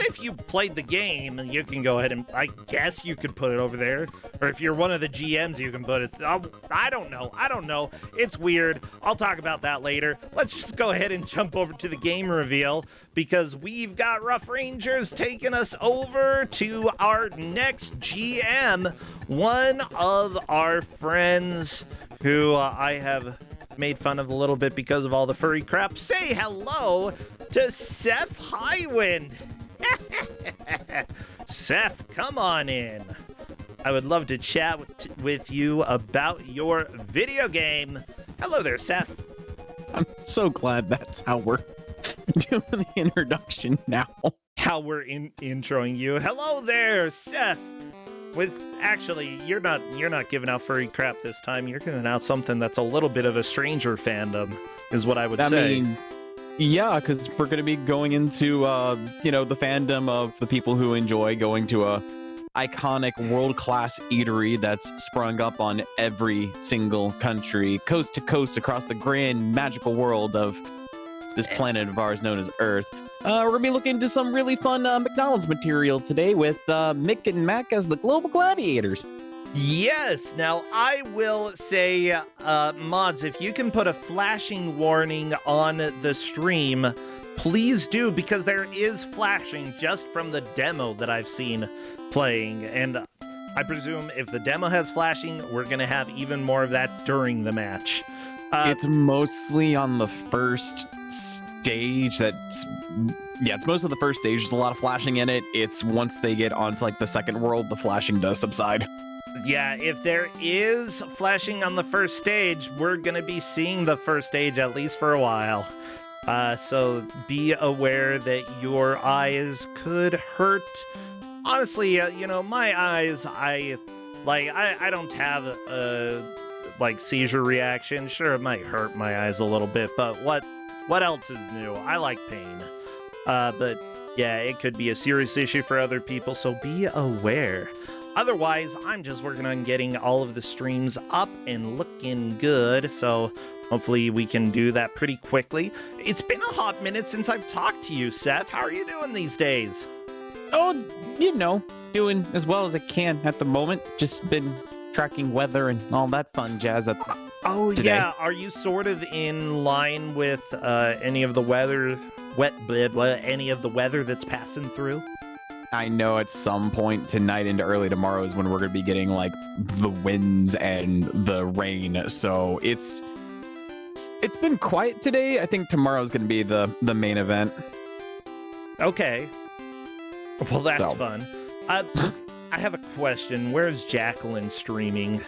if you played the game, you can go ahead and, I guess you could put it over there. Or if you're one of the GMs, you can put it, I don't know. It's weird. I'll talk about that later. Let's just go ahead and jump over to the game reveal, because we've got Rough Rangers taking us over to our next GM, one of our friends who I have made fun of a little bit because of all the furry crap. Say hello to Seth Highwind. Seth, come on in. I would love to chat with you about your video game. Hello there, Seth. I'm so glad that's how we're doing the introduction now. How we're introing you. Hello there, Seth. Actually, you're not giving out furry crap this time. You're giving out something that's a little bit of a stranger fandom, is what I would say. Yeah, because we're going to be going into, the fandom of the people who enjoy going to a iconic world-class eatery that's sprung up on every single country, coast to coast, across the grand magical world of this planet of ours known as Earth. We're going to be looking into some really fun McDonald's material today with Mick and Mack as the Global Gladiators. Yes, now I will say, mods, if you can put a flashing warning on the stream, please do, because there is flashing just from the demo that I've seen playing, and I presume if the demo has flashing, we're going to have even more of that during the match. It's mostly on the first stage it's most of the first stage. There's a lot of flashing in it. It's once they get onto like the second world, the flashing does subside. Yeah, if there is flashing on the first stage, we're going to be seeing the first stage at least for a while. So be aware that your eyes could hurt. Honestly, my eyes, I don't have a seizure reaction. Sure, it might hurt my eyes a little bit, but what else is new? I like pain. But yeah, it could be a serious issue for other people, so be aware. Otherwise, I'm just working on getting all of the streams up and looking good, so hopefully we can do that pretty quickly. It's been a hot minute since I've talked to you, Seth. How are you doing these days? Oh, doing as well as I can at the moment. Just been tracking weather and all that fun jazz today. Yeah. Are you sort of in line with any of the weather, any of the weather that's passing through? I know at some point tonight into early tomorrow is when we're going to be getting like the winds and the rain. So it's been quiet today. I think tomorrow's going to be the main event. Okay. Well, that's fun. I have a question. Where's Jacqueline streaming?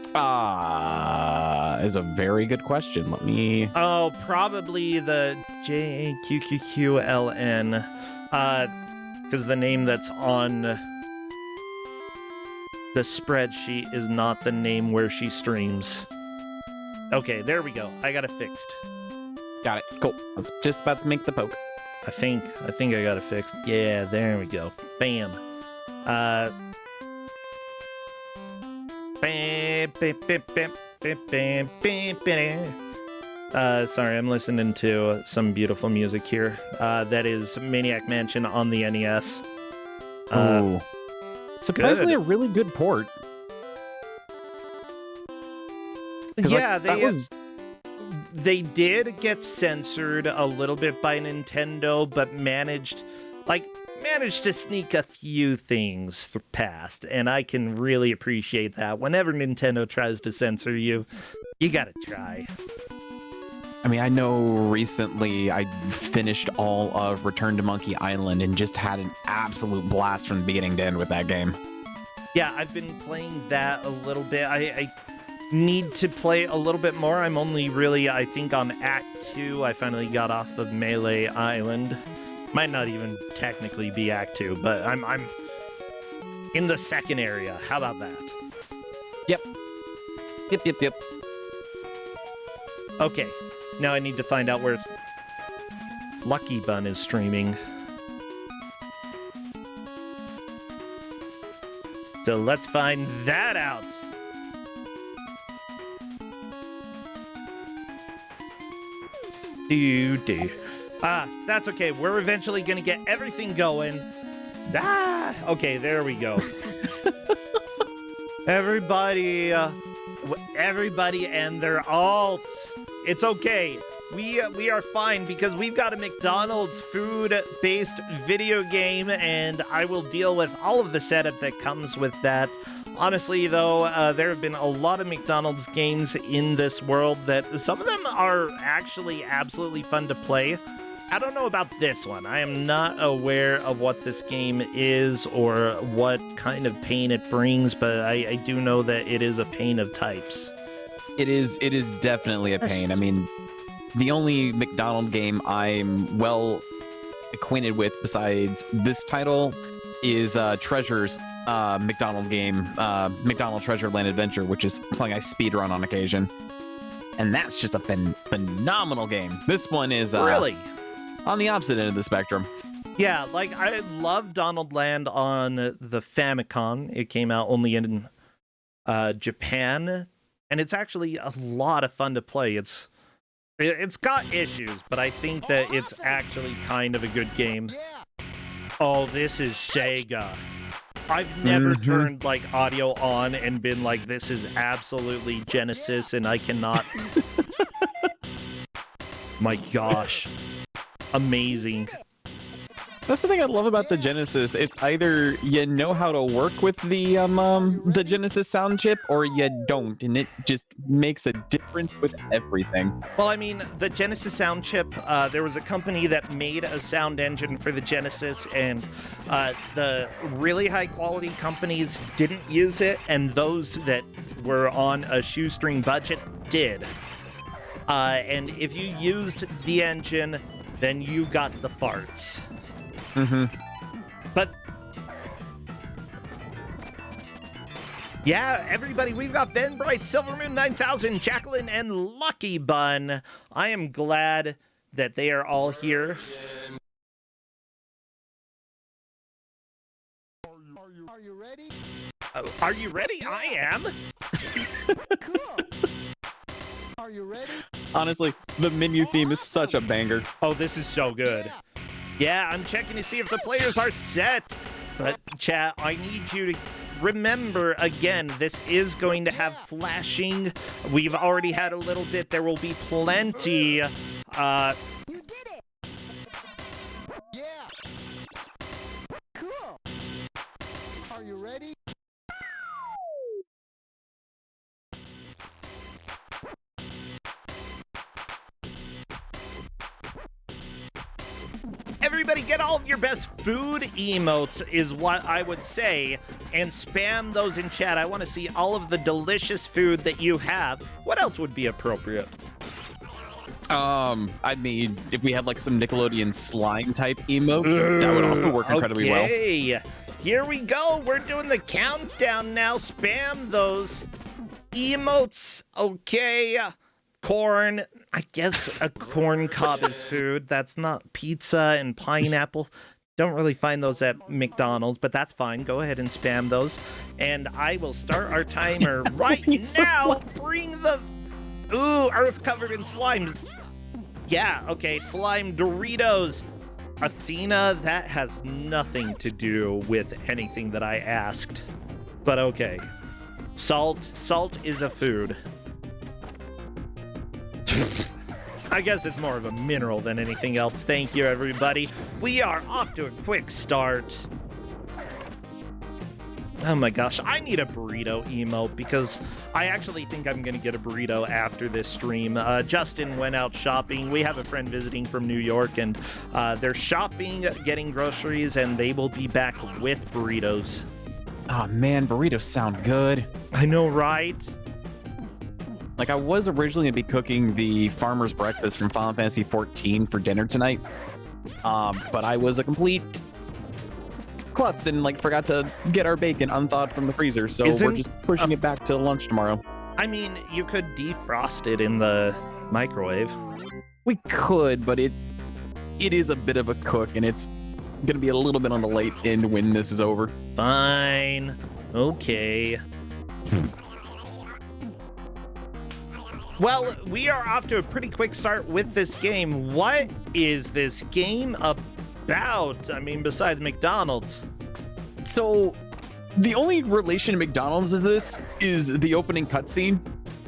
Is a very good question. Let me... Oh, probably the JQQQLN. Because the name that's on the spreadsheet is not the name where she streams. Okay, there we go. I got it fixed. Got it. Cool. I was just about to make the poke. I think I got it fixed. Yeah, there we go. Bam. Sorry, I'm listening to some beautiful music here. That is Maniac Mansion on the NES. Surprisingly a really good port. Yeah, they did get censored a little bit by Nintendo, but managed to sneak a few things past, and I can really appreciate that. Whenever Nintendo tries to censor you, you gotta try. I mean, I know recently I finished all of Return to Monkey Island and just had an absolute blast from beginning to end with that game. Yeah, I've been playing that a little bit. I need to play a little bit more. I'm only really, I think, on Act 2. I finally got off of Melee Island. Might not even technically be Act 2, but I'm in the second area. How about that? Yep. Okay, now I need to find out where Lucky Bun is streaming. So let's find that out. That's okay. We're eventually gonna get everything going. Okay, there we go. Everybody and their alts. It's okay. We are fine because we've got a McDonald's food-based video game, and I will deal with all of the setup that comes with that. Honestly, though, there have been a lot of McDonald's games in this world that some of them are actually absolutely fun to play. I don't know about this one. I am not aware of what this game is or what kind of pain it brings, but I do know that it is a pain of types. It is definitely a pain. I mean, the only McDonald game I'm well acquainted with besides this title is Treasure's McDonald game, McDonald Treasure Land Adventure, which is something I speedrun on occasion. And that's just a phenomenal game. This one is really on the opposite end of the spectrum. Yeah, like I love Donald Land on the Famicom. It came out only in Japan, and it's actually a lot of fun to play. It's got issues, but I think that it's actually kind of a good game. Oh, this is Sega. I've never turned like audio on and been like, this is absolutely Genesis and I cannot. My gosh. Amazing. That's the thing I love about the Genesis. It's either you know how to work with the Genesis sound chip or you don't, and it just makes a difference with everything. Well, I mean, the Genesis sound chip, there was a company that made a sound engine for the Genesis, and the really high quality companies didn't use it, and those that were on a shoestring budget did. And if you used the engine, then you got the farts. But yeah, everybody, we've got Ben Bright, Silvermoon 9000, Jacqueline, and Lucky Bun. I am glad that they are all here. Are you ready? Are you ready? I am. Cool. Are you ready? Honestly, the menu theme is such a banger. Oh, this is so good. Yeah, I'm checking to see if the players are set. But, chat, I need you to remember, again, this is going to have flashing. We've already had a little bit. There will be plenty. You did it! Yeah! Cool! Are you ready? Everybody get all of your best food emotes is what I would say, and spam those in chat. I want to see all of the delicious food that you have. What else would be appropriate? I mean, if we had like some Nickelodeon slime type emotes, that would also work incredibly well. Okay, here we go. We're doing the countdown now. Spam those emotes. Okay. Corn. I guess a corn cob is food. That's not pizza and pineapple. Don't really find those at McDonald's, but that's fine. Go ahead and spam those. And I will start our timer right now. Bring the... Ooh, earth covered in slimes. Yeah, okay, slime Doritos. Athena, that has nothing to do with anything that I asked. But okay. Salt. Salt is a food. I guess it's more of a mineral than anything else. Thank you, everybody. We are off to a quick start. Oh my gosh, I need a burrito emote because I actually think I'm going to get a burrito after this stream. Justin went out shopping. We have a friend visiting from New York, and they're shopping, getting groceries, and they will be back with burritos. Oh man, burritos sound good. I know, right? Like, I was originally going to be cooking the farmer's breakfast from Final Fantasy XIV for dinner tonight, but I was a complete klutz and, like, forgot to get our bacon unthawed from the freezer, so we're just pushing it back to lunch tomorrow. I mean, you could defrost it in the microwave. We could, but it is a bit of a cook, and it's going to be a little bit on the late end when this is over. Fine. Okay. Well, we are off to a pretty quick start with this game. What is this game about? I mean, besides McDonald's. So, the only relation to McDonald's is the opening cutscene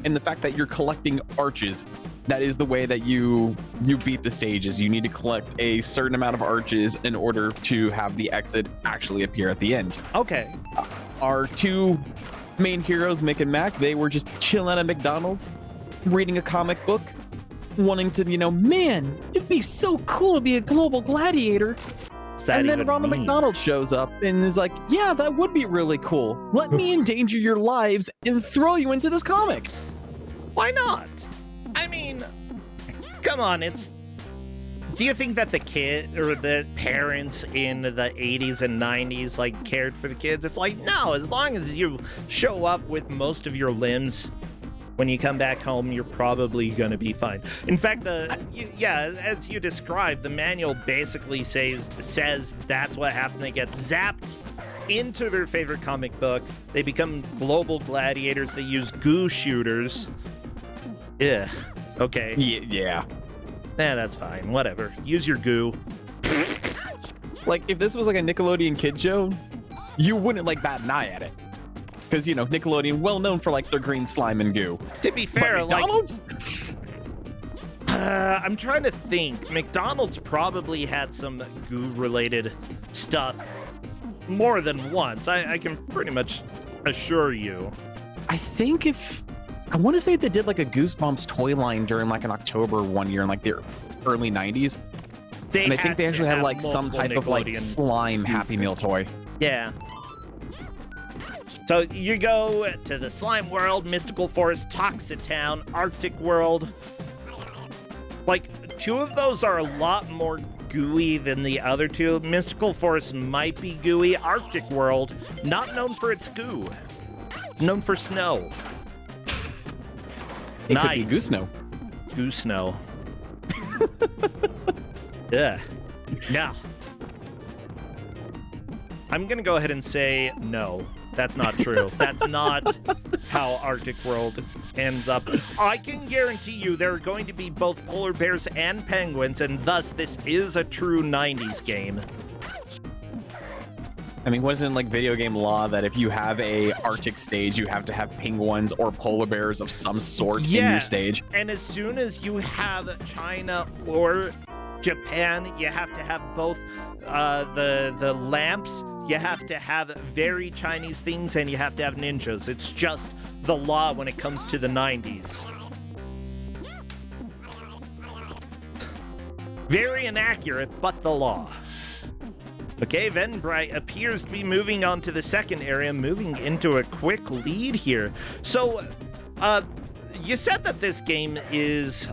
and the fact that you're collecting arches. That is the way that you beat the stages. You need to collect a certain amount of arches in order to have the exit actually appear at the end. Okay. Our two main heroes, Mick and Mack, they were just chilling at McDonald's, reading a comic book, wanting to, man, it'd be so cool to be a global gladiator. And then Ronald McDonald shows up and is like, yeah, that would be really cool. Let me endanger your lives and throw you into this comic. Why not? I mean, come on, do you think that the kid or the parents in the 80s and 90s like cared for the kids? It's like, no, as long as you show up with most of your limbs when you come back home, you're probably gonna be fine. In fact, as you described, the manual basically says that's what happened. They get zapped into their favorite comic book. They become global gladiators. They use goo shooters. Ugh. Okay. Yeah. That's fine. Whatever. Use your goo. Like, if this was like a Nickelodeon kid show, you wouldn't like bat an eye at it. Because, Nickelodeon, well known for like their green slime and goo. To be fair, but McDonald's? I'm trying to think. McDonald's probably had some goo-related stuff more than once. I can pretty much assure you. I want to say they did like a Goosebumps toy line during like an October one year in like the early 90s. And I think they actually had like some type of like slime Happy Meal toy. Yeah. So you go to the slime world, mystical forest, toxic town, Arctic world. Like, two of those are a lot more gooey than the other two. Mystical forest might be gooey. Arctic world, not known for its goo. Known for snow. It nice. Could be goose snow. Goose snow. Yeah. Now, I'm gonna go ahead and say no. That's not true. That's not how Arctic World ends up. I can guarantee you there are going to be both polar bears and penguins, and thus this is a true 90s game. I mean, wasn't like video game law that if you have a Arctic stage, you have to have penguins or polar bears of some sort in your stage? And as soon as you have China or Japan, you have to have both the lamps. You have to have very Chinese things, and you have to have ninjas. It's just the law when it comes to the 90s. Very inaccurate, but the law. Okay, Venbright appears to be moving on to the second area, moving into a quick lead here. So, you said that this game is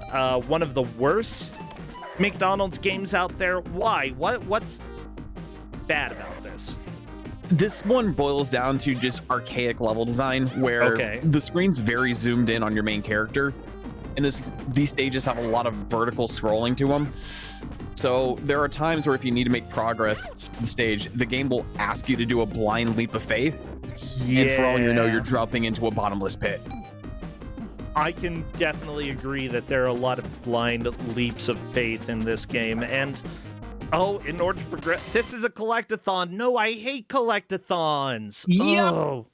one of the worst McDonald's games out there. Why? What's bad about this? This one boils down to just archaic level design, where the screen's very zoomed in on your main character, and these stages have a lot of vertical scrolling to them. So there are times where if you need to make progress in the stage, the game will ask you to do a blind leap of faith, and for all you know, you're dropping into a bottomless pit. I can definitely agree that there are a lot of blind leaps of faith in this game, and in order to progress, this is a collectathon. No, I hate collectathons. Yep. Oh,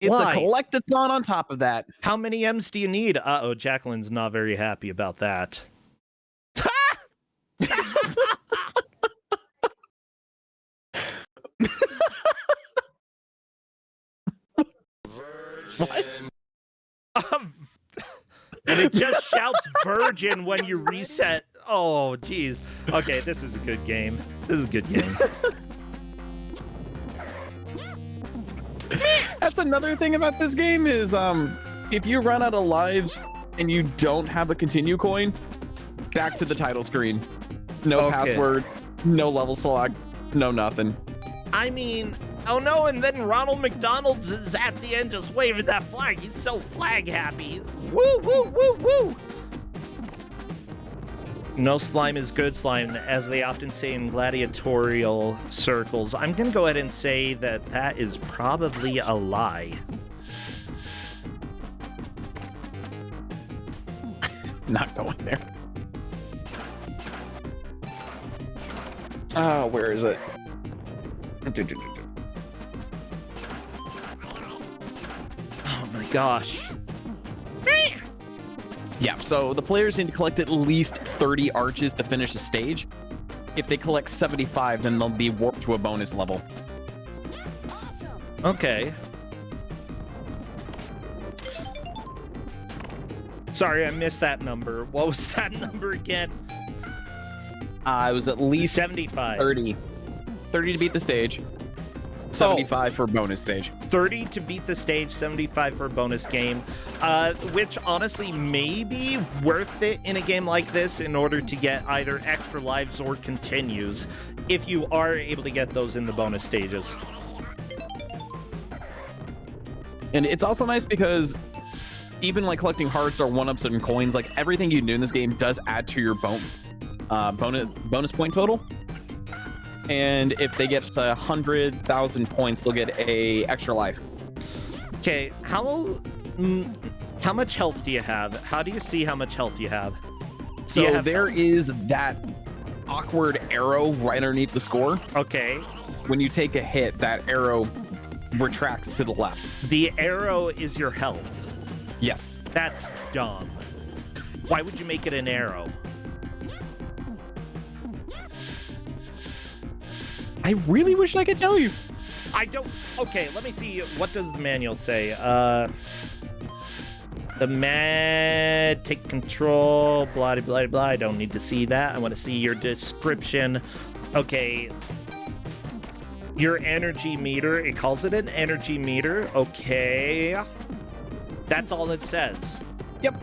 it's why? a collectathon on top of that. How many M's do you need? Uh-oh, Jacqueline's not very happy about that. What? And it just shouts virgin when you reset. Oh, geez. Okay, this is a good game. This is a good game. That's another thing about this game is if you run out of lives and you don't have a continue coin, back to the title screen. No password, no level select, no nothing. I mean, oh no, and then Ronald McDonald is at the end just waving that flag. He's so flag happy. He's woo, woo, woo, woo. No slime is good slime, as they often say in gladiatorial circles. I'm going to go ahead and say that that is probably a lie. Not going there. Where is it? Oh my gosh. Yeah, so the players need to collect at least 30 arches to finish the stage. If they collect 75, then they'll be warped to a bonus level. Okay. Sorry, I missed that number. What was that number again? It was at least 75. 30. 30 to beat the stage. 75 for bonus stage. 30 to beat the stage, 75 for a bonus game, which honestly may be worth it in a game like this in order to get either extra lives or continues, if you are able to get those in the bonus stages. And it's also nice because even like collecting hearts or one-ups and coins, like everything you do in this game does add to your bonus point total. And if they get 100,000 points, they'll get a extra life. Okay, how much health do you have? How do you see how much health you have? So there is that awkward arrow right underneath the score. Okay. When you take a hit, that arrow retracts to the left. The arrow is your health. Yes. That's dumb. Why would you make it an arrow? I really wish I could tell you. I don't... Okay, let me see. What does the manual say? The take control, blah, blah, blah. I don't need to see that. I want to see your description. Okay. Your energy meter. It calls it an energy meter. Okay. That's all it says. Yep.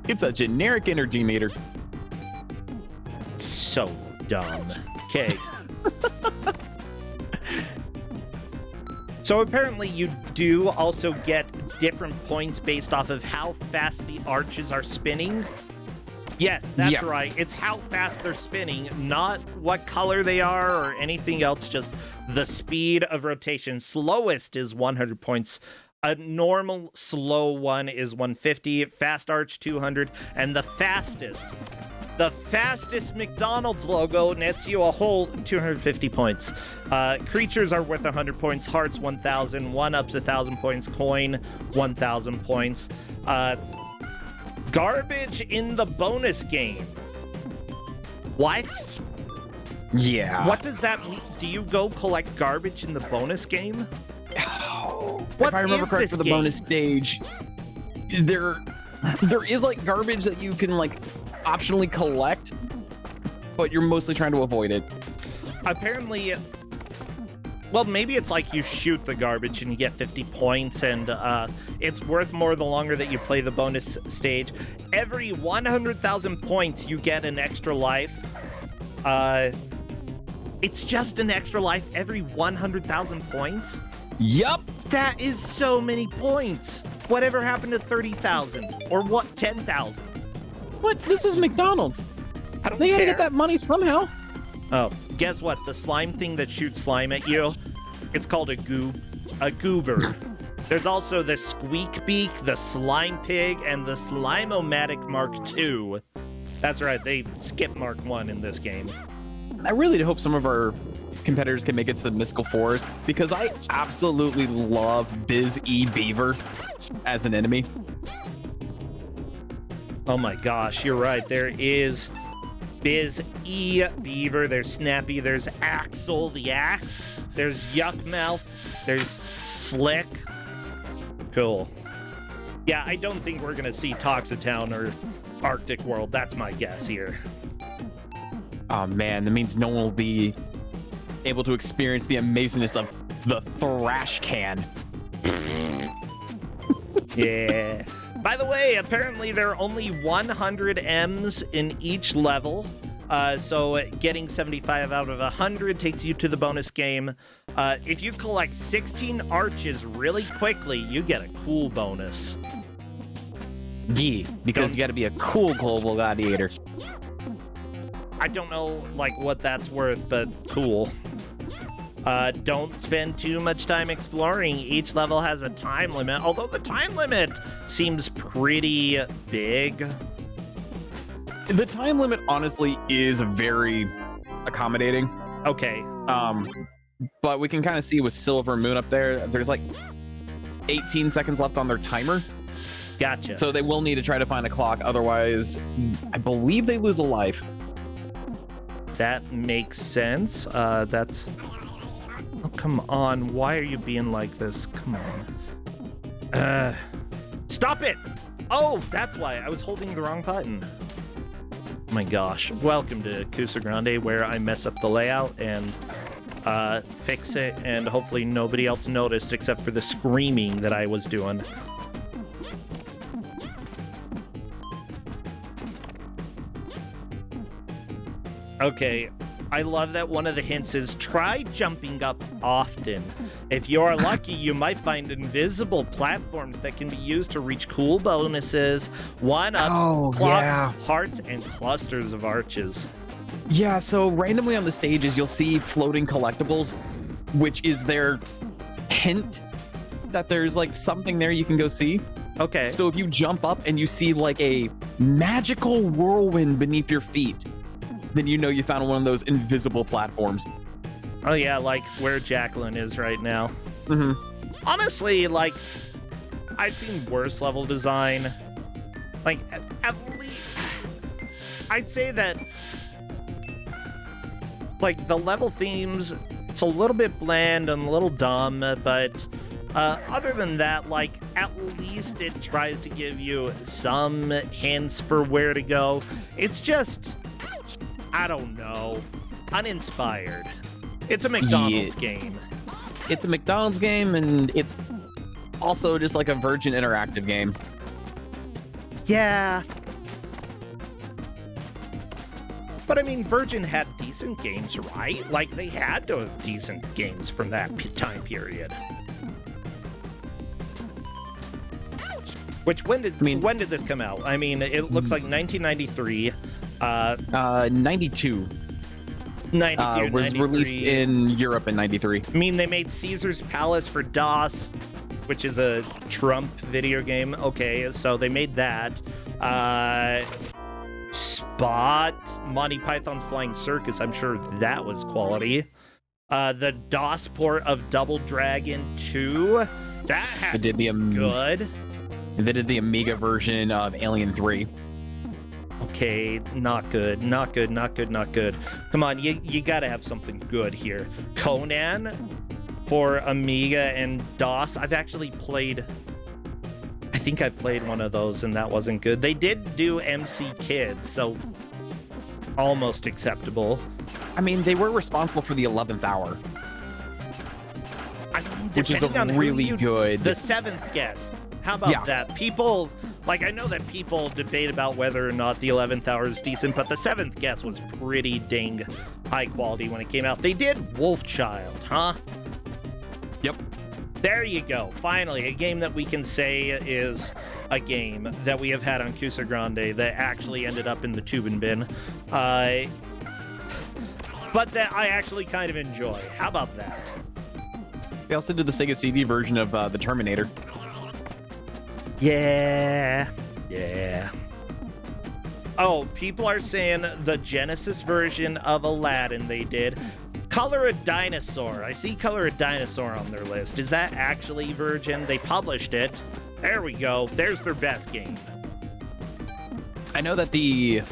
It's a generic energy meter. So dumb. Okay. So apparently you do also get different points based off of how fast the arches are spinning. Yes, that's right. It's how fast they're spinning, not what color they are or anything else, just the speed of rotation. Slowest is 100 points. A normal slow one is 150, fast arch 200, and the fastest McDonald's logo nets you a whole 250 points. Creatures are worth 100 points. Hearts 1,000. One-ups 1,000 points. Coin 1,000 points. Garbage in the bonus game. What? Yeah. What does that mean? Do you go collect garbage in the bonus game? If I remember correctly, for the bonus stage, there is like garbage that you can like optionally collect, but you're mostly trying to avoid it. Apparently, well, maybe it's like you shoot the garbage and you get 50 points, and it's worth more the longer that you play the bonus stage. Every 100,000 points, you get an extra life. It's just an extra life every 100,000 points? Yup. That is so many points. Whatever happened to 30,000? Or what, 10,000? What? This is McDonald's. They gotta get that money somehow. Oh, guess what? The slime thing that shoots slime at you, it's called a goober. There's also the squeak beak, the slime pig, and the Slime-O-Matic Mark II. That's right, they skip Mark 1 in this game. I really hope some of our competitors can make it to the Mystical Forest, because I absolutely love Biz E Beaver as an enemy. Oh my gosh, you're right. There is Biz E Beaver, there's Snappy, there's Axel the Axe, there's Yuckmouth, there's Slick. Cool. Yeah, I don't think we're gonna see Toxitown or Arctic World. That's my guess here. Oh man, that means no one will be able to experience the amazingness of the Thrash Can. Yeah. By the way, apparently there are only 100 M's in each level. So getting 75 out of 100 takes you to the bonus game. If you collect 16 arches really quickly, you get a cool bonus. Yeah, because you got to be a cool global gladiator. I don't know, like, what that's worth, but cool. Don't spend too much time exploring. Each level has a time limit, although the time limit seems pretty big. The time limit, honestly, is very accommodating. Okay. But we can kind of see with Silver Moon up there, there's like 18 seconds left on their timer. Gotcha. So they will need to try to find a clock. Otherwise, I believe they lose a life. That makes sense. That's... Oh, come on. Why are you being like this? Come on. Stop it! Oh, that's why. I was holding the wrong button. Oh my gosh. Welcome to Kusog7ande, where I mess up the layout and fix it, and hopefully nobody else noticed except for the screaming that I was doing. Okay, I love that one of the hints is try jumping up often. If you're lucky, you might find invisible platforms that can be used to reach cool bonuses, one-ups, clocks, hearts, and clusters of arches. Yeah, so randomly on the stages, you'll see floating collectibles, which is their hint that there's like something there you can go see. Okay. So if you jump up and you see like a magical whirlwind beneath your feet, then you know you found one of those invisible platforms. Oh yeah, like where Jacqueline is right now. Mm-hmm. Honestly, like, I've seen worse level design. Like, at least, I'd say that, like, the level themes, it's a little bit bland and a little dumb, but other than that, like, at least it tries to give you some hints for where to go. It's just, I don't know, uninspired. It's a McDonald's game. It's a McDonald's game, and it's also just like a Virgin Interactive game. Yeah. But I mean, Virgin had decent games, right? Like, they had to have decent games from that time period. Which, when did this come out? I mean, it looks like 1993. 92. 92, was 93. released in Europe in 93. I mean, they made Caesar's Palace for DOS, which is a Trump video game. Okay, so they made that. Spot, Monty Python's Flying Circus, I'm sure that was quality. The DOS port of Double Dragon 2, that had to be good. They did the Amiga version of Alien 3. Okay, not good, not good, not good, not good. Come on, you gotta have something good here. Conan for Amiga and DOS. I've actually played, I think I played one of those and that wasn't good. They did do MC Kids, so almost acceptable. I mean, they were responsible for the 11th hour. I mean, which is a really good... The Seventh Guest. How about that? People, like, I know that people debate about whether or not the 11th hour is decent, but the Seventh Guest was pretty dang high quality when it came out. They did Wolfchild, huh? Yep. There you go. Finally, a game that we can say is a game that we have had on Kusog7ande that actually ended up in the tubing bin. But that I actually kind of enjoy. How about that? They also did the Sega CD version of the Terminator. Yeah. Oh, people are saying the Genesis version of Aladdin they did. Color a Dinosaur. I see Color a Dinosaur on their list. Is that actually Virgin? They published it. There we go. There's their best game. I know that the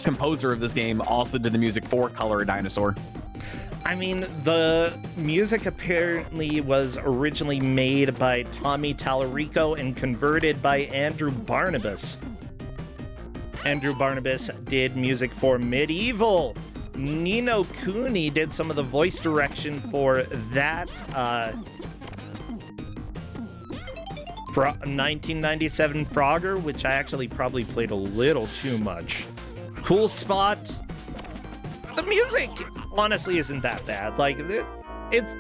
composer of this game also did the music for Color a Dinosaur. I mean, the music apparently was originally made by Tommy Tallarico and converted by Andrew Barnabas. Andrew Barnabas did music for Medieval. Nino Cooney did some of the voice direction for that 1997 Frogger, which I actually probably played a little too much. Cool Spot. The music honestly isn't that bad. Like, it's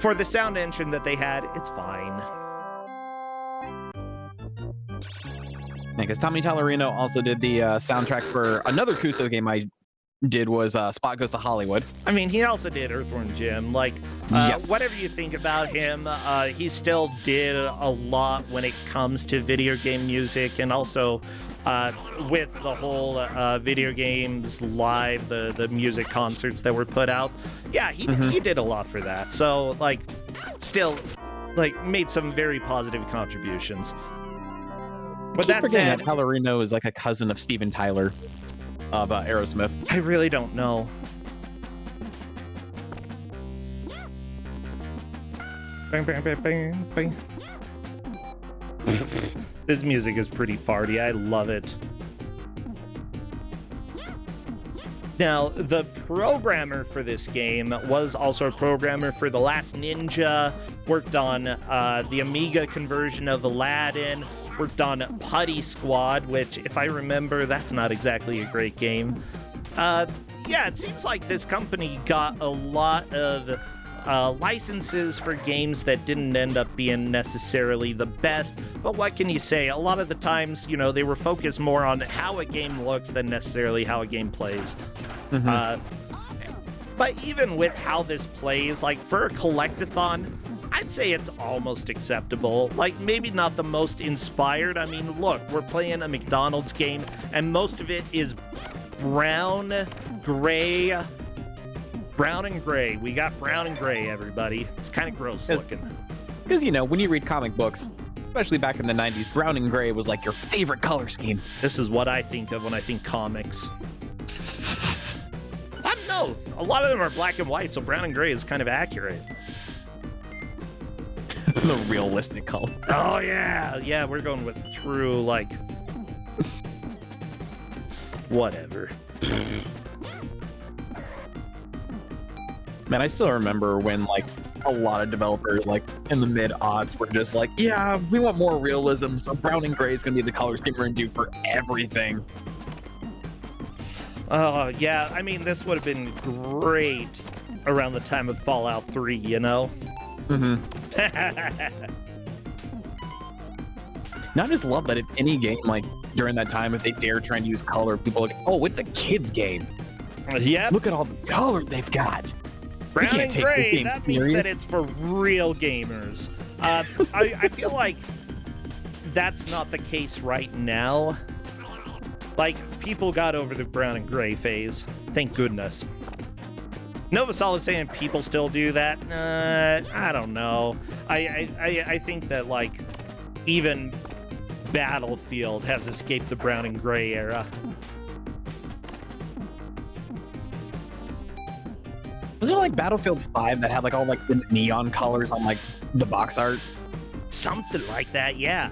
for the sound engine that they had, it's fine. Yeah, because Tommy Tallarino also did the soundtrack for another Kusog game I did was Spot Goes to Hollywood. I mean, he also did Earthworm Jim. Like, Yes. whatever you think about him, he still did a lot when it comes to video game music, and also with the whole video games live, the music concerts that were put out. Yeah, he did a lot for that. So, like, still, like, made some very positive contributions. But Keep that forgetting said, that Hallerino is like a cousin of Steven Tyler of Aerosmith. I really don't know. Bang, bang, bang, bang, bang. This music is pretty farty. I love it. Now, the programmer for this game was also a programmer for The Last Ninja, worked on the Amiga conversion of Aladdin, worked on Putty Squad, which, if I remember, that's not exactly a great game. Yeah, it seems like this company got a lot of licenses for games that didn't end up being necessarily the best, but what can you say? A lot of the times, you know, they were focused more on how a game looks than necessarily how a game plays. But even with how this plays, like, for a collectathon, I'd say it's almost acceptable. Like, maybe not the most inspired. I mean, look, we're playing a McDonald's game, and most of it is brown, gray. Brown and gray. We got brown and gray, everybody. It's kind of gross looking. Because, you know, when you read comic books, especially back in the 90s, brown and gray was like your favorite color scheme. This is what I think of when I think comics. I don't know. A lot of them are black and white, so brown and gray is kind of accurate. The realistic color. Oh, yeah. Yeah, we're going with true, like... whatever. Man, I still remember when, like, a lot of developers, like, in the mid-aughts were just like, yeah, we want more realism, so brown and gray is going to be the color scheme we're going to do for everything. Oh, yeah. I mean, this would have been great around the time of Fallout 3, you know? Now I just love that in any game, like, during that time, if they dare try and use color, people are like, oh, it's a kid's game. Yep. Look at all the color they've got. Brown can't and take this gray, game that means serious. that it's for real gamers. I feel like that's not the case right now. Like, people got over the brown and gray phase. Thank goodness. Novasol is saying people still do that. I don't know. I think that, like, even Battlefield has escaped the brown and gray era. Was it like Battlefield 5 that had like all like the neon colors on like the box art? Something like that, yeah.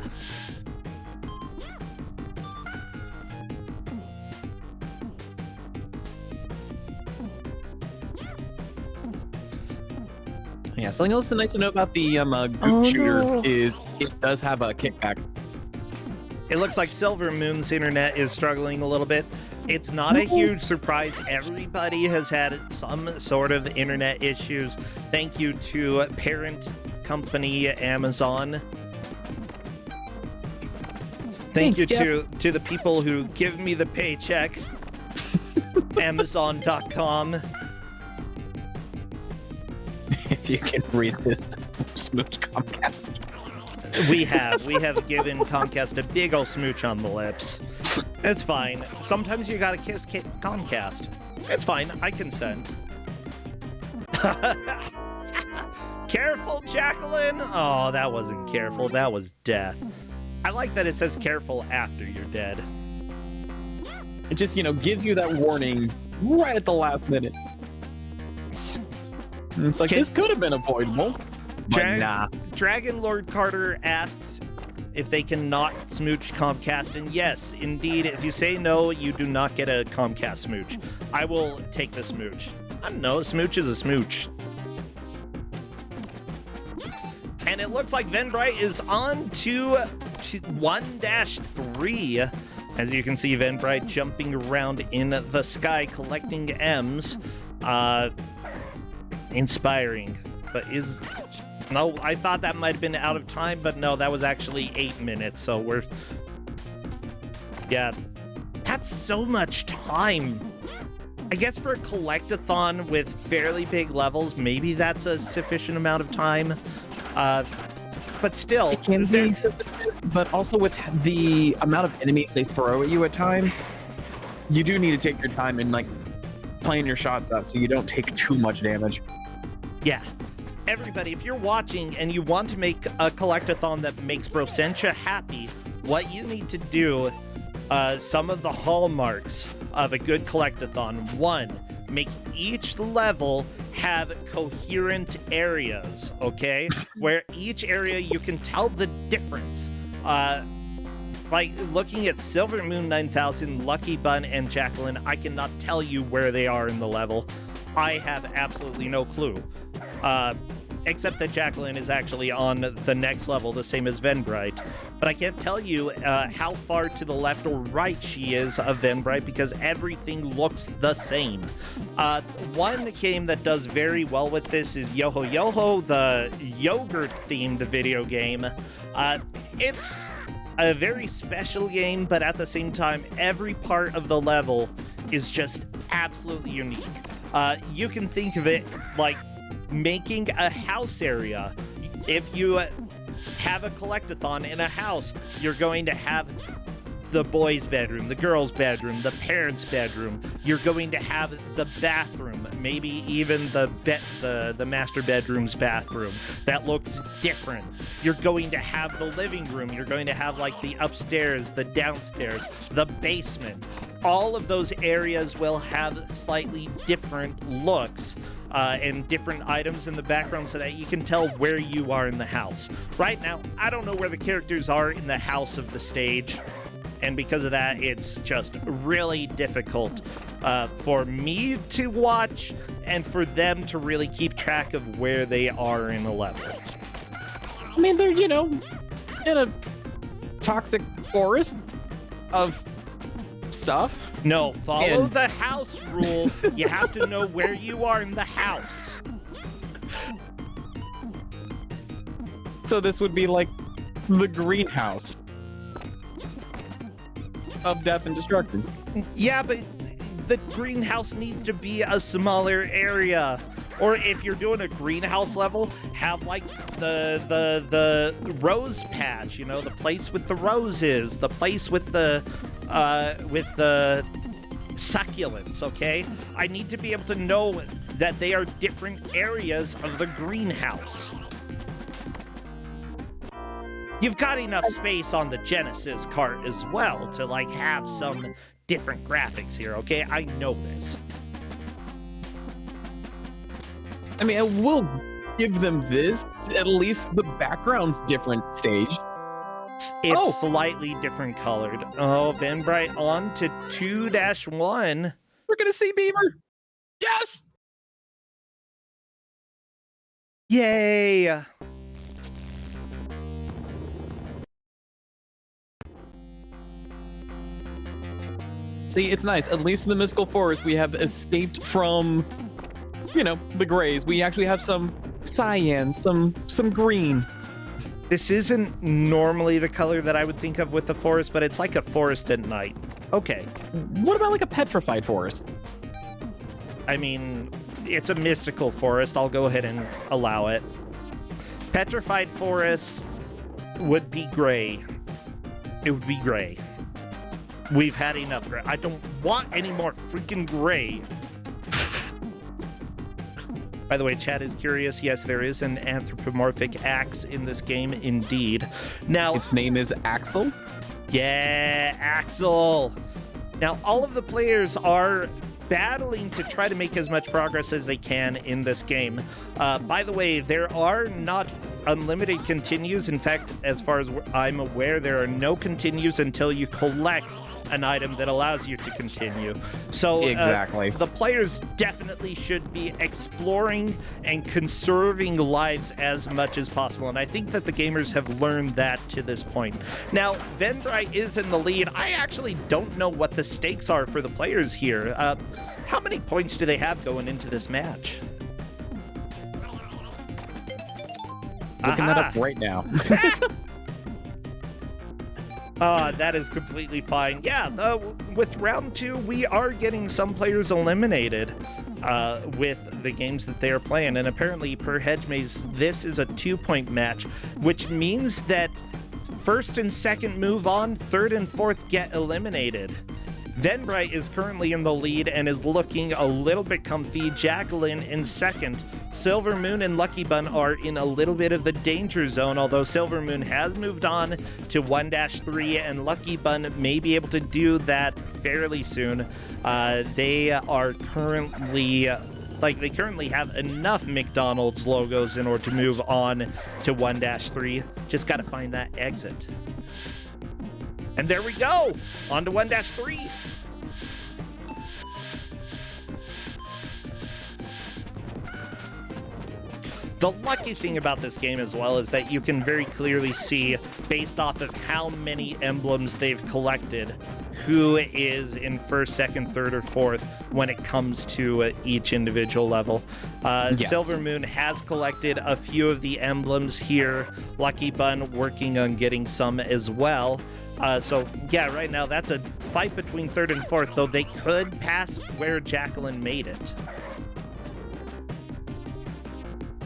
Yeah, something else nice to know about the Goop shooter is it does have a kickback. It looks like Silver Moon's internet is struggling a little bit. It's not a huge surprise. Everybody has had some sort of internet issues. Thank you to parent company Amazon. Thank Thanks, you Jeff. to the people who give me the paycheck. Amazon.com. If you can read this, smooch Comcast. We have given Comcast a big ol' smooch on the lips. It's fine. Sometimes you gotta kiss Comcast. It's fine. I consent. Careful, Jacqueline. Oh, that wasn't careful. That was death. I like that it says careful after you're dead. It just, you know, gives you that warning right at the last minute. And it's like, this could have been avoidable. But nah. Dragon Lord Carter asks if they cannot smooch Comcast, and yes, indeed, if you say no, you do not get a Comcast smooch. I will take the smooch. I don't know, a smooch is a smooch. And it looks like Venbright is on to 1-3. As you can see, Venbright jumping around in the sky, collecting M's. Inspiring. But is... No, I thought that might have been out of time, but no, that was actually 8 minutes, so we're... Yeah. That's so much time. I guess for a collectathon with fairly big levels, maybe that's a sufficient amount of time. But still, It can be sufficient, but also with the amount of enemies they throw at you at time, you do need to take your time and like plan your shots out so you don't take too much damage. yeah. Everybody, if you're watching and you want to make a collectathon that makes Brossentia happy, what you need to do, some of the hallmarks of a good collectathon. 1, make each level have coherent areas, okay? Where each area you can tell the difference. Like looking at Silver Moon 9000, Lucky Bun, and Jacqueline, I cannot tell you where they are in the level. I have absolutely no clue. Except that Jacqueline is actually on the next level, the same as Venbright. But I can't tell you how far to the left or right she is of Venbright because everything looks the same. One game that does very well with this is Yoho Yoho, the yogurt-themed video game. It's a very special game, but at the same time, every part of the level is just absolutely unique. You can think of it like making a house area. If you have a collectathon in a house, you're going to have the boys' bedroom, the girls' bedroom, the parents' bedroom. You're going to have the bathroom, maybe even the master bedroom's bathroom that looks different. You're going to have the living room. You're going to have like the upstairs, the downstairs, the basement. All of those areas will have slightly different looks and different items in the background so that you can tell where you are in the house. Right now, I don't know where the characters are in the house of the stage, and because of that, it's just really difficult for me to watch and for them to really keep track of where they are in a level. I mean, they're, you know, in a toxic forest of stuff. No, follow the house rule. You have to know where you are in the house. So this would be like the greenhouse of death and destruction. Yeah, but the greenhouse needs to be a smaller area. Or if you're doing a greenhouse level, have like the rose patch, you know, the place with the roses, the place with the succulents, okay? I need to be able to know that they are different areas of the greenhouse. You've got enough space on the Genesis cart as well to like have some different graphics here, okay? I know this. I mean, I will give them this. At least the background's different stage. It's slightly different colored. Oh, Venbright on to 2-1. We're gonna see Beaver. Yes! Yay! See, it's nice. At least in the Mystical Forest, we have escaped from, you know, the grays. We actually have some cyan, some green. This isn't normally the color that I would think of with the forest, but it's like a forest at night. Okay. What about like a petrified forest? I mean, it's a mystical forest. I'll go ahead and allow it. Petrified forest would be gray. It would be gray. We've had enough gray. I don't want any more freaking gray. By the way, chat is curious. Yes, there is an anthropomorphic axe in this game, indeed. Now, Its name is Axel. yeah, Axel. Now, all of the players are battling to try to make as much progress as they can in this game. By the way, there are not unlimited continues. In fact, as far as I'm aware, there are no continues until you collect an item that allows you to continue. So Exactly. the players definitely should be exploring and conserving lives as much as possible, and I think that the gamers have learned that to this point. Now, Venbright is in the lead. I actually don't know what the stakes are for the players here. How many points do they have going into this match? Looking that up right now. That is completely fine. Yeah, with round 2, we are getting some players eliminated with the games that they are playing. And apparently, per Hedgemaze, this is a 2-point match, which means that first and second move on, third and fourth get eliminated. Venbright is currently in the lead and is looking a little bit comfy. Jacqueline in second. Silver Moon and Lucky Bun are in a little bit of the danger zone, although Silver Moon has moved on to 1-3, and Lucky Bun may be able to do that fairly soon. They are currently... they currently have enough McDonald's logos in order to move on to 1-3. Just gotta find that exit. And there we go! On to 1-3. The lucky thing about this game as well is that you can very clearly see, based off of how many emblems they've collected, who is in first, second, third, or fourth when it comes to each individual level. Yes. Silver Moon has collected a few of the emblems here. Lucky Bun working on getting some as well. So, yeah, right now that's a fight between third and fourth, though they could pass where Jacqueline made it.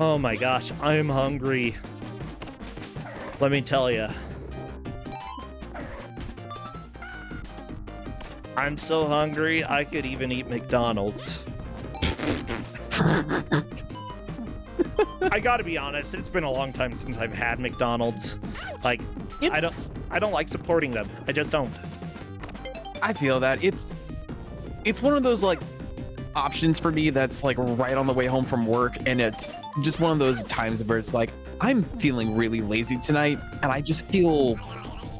Oh my gosh, I'm hungry. Let me tell you. I'm so hungry, I could even eat McDonald's. I gotta be honest, it's been a long time since I've had McDonald's. Like, I don't like supporting them. I just don't. I feel that it's one of those like options for me that's like right on the way home from work, and it's just one of those times where it's like I'm feeling really lazy tonight and I just feel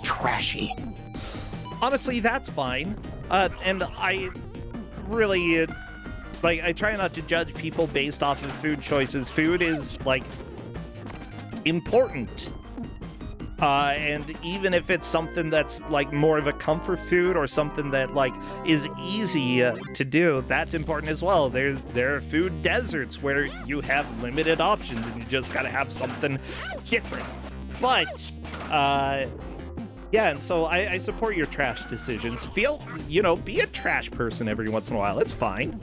trashy. Honestly, that's fine. And I really I try not to judge people based off of food choices. Food is like important. And even if it's something that's like more of a comfort food or something that like is easy to do, that's important as well. There are food deserts where you have limited options and you just gotta have something different. But yeah, and so I support your trash decisions. Be a trash person every once in a while. It's fine.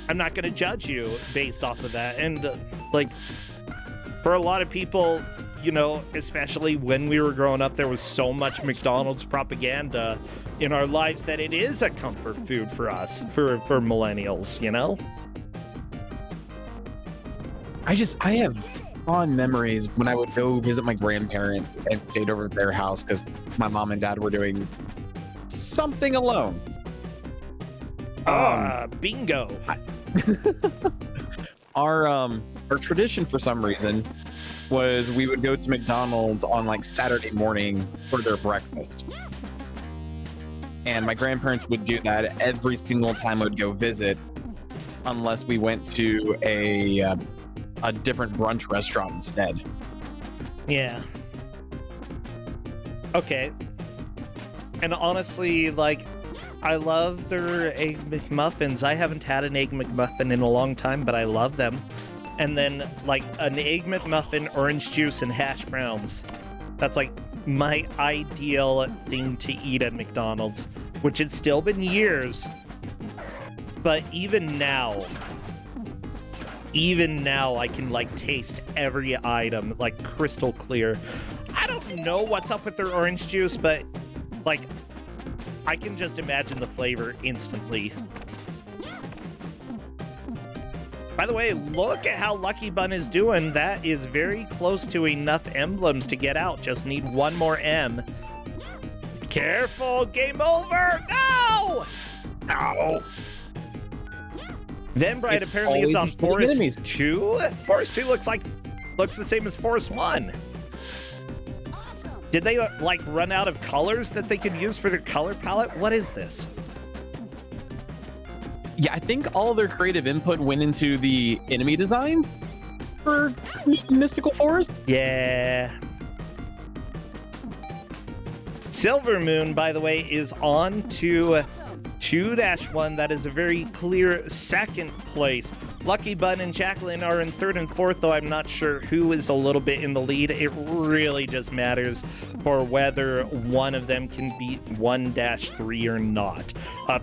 I'm not gonna judge you based off of that. And for a lot of people, especially when we were growing up, there was so much McDonald's propaganda in our lives that it is a comfort food for us, for millennials, I have fond memories when I would go visit my grandparents and stayed over at their house because my mom and dad were doing something alone. Bingo. Our tradition for some reason was we would go to McDonald's on like Saturday morning for their breakfast. And my grandparents would do that every single time I would go visit, unless we went to a different brunch restaurant instead. Yeah. Okay. And honestly, I love their Egg McMuffins. I haven't had an Egg McMuffin in a long time, but I love them. And then, an Egg McMuffin, orange juice, and hash browns. That's, my ideal thing to eat at McDonald's, which it's still been years. But even now, I can, taste every item, crystal clear. I don't know what's up with their orange juice, but, I can just imagine the flavor instantly. By the way, look at how Lucky Bun is doing. That is very close to enough emblems to get out. Just need one more M. Careful! Game over! No! No! Venbright apparently is on Forest 2? Forest 2 looks the same as Forest 1. Did they, run out of colors that they could use for their color palette? What is this? Yeah, I think all their creative input went into the enemy designs for Mystical Forest. Yeah. Silver Moon, by the way, is on to 2-1. That is a very clear second place Lucky Bun and Jacqueline are in third and fourth, though I'm not sure who is a little bit in the lead. It really just matters for whether one of them can beat 1-3 or not.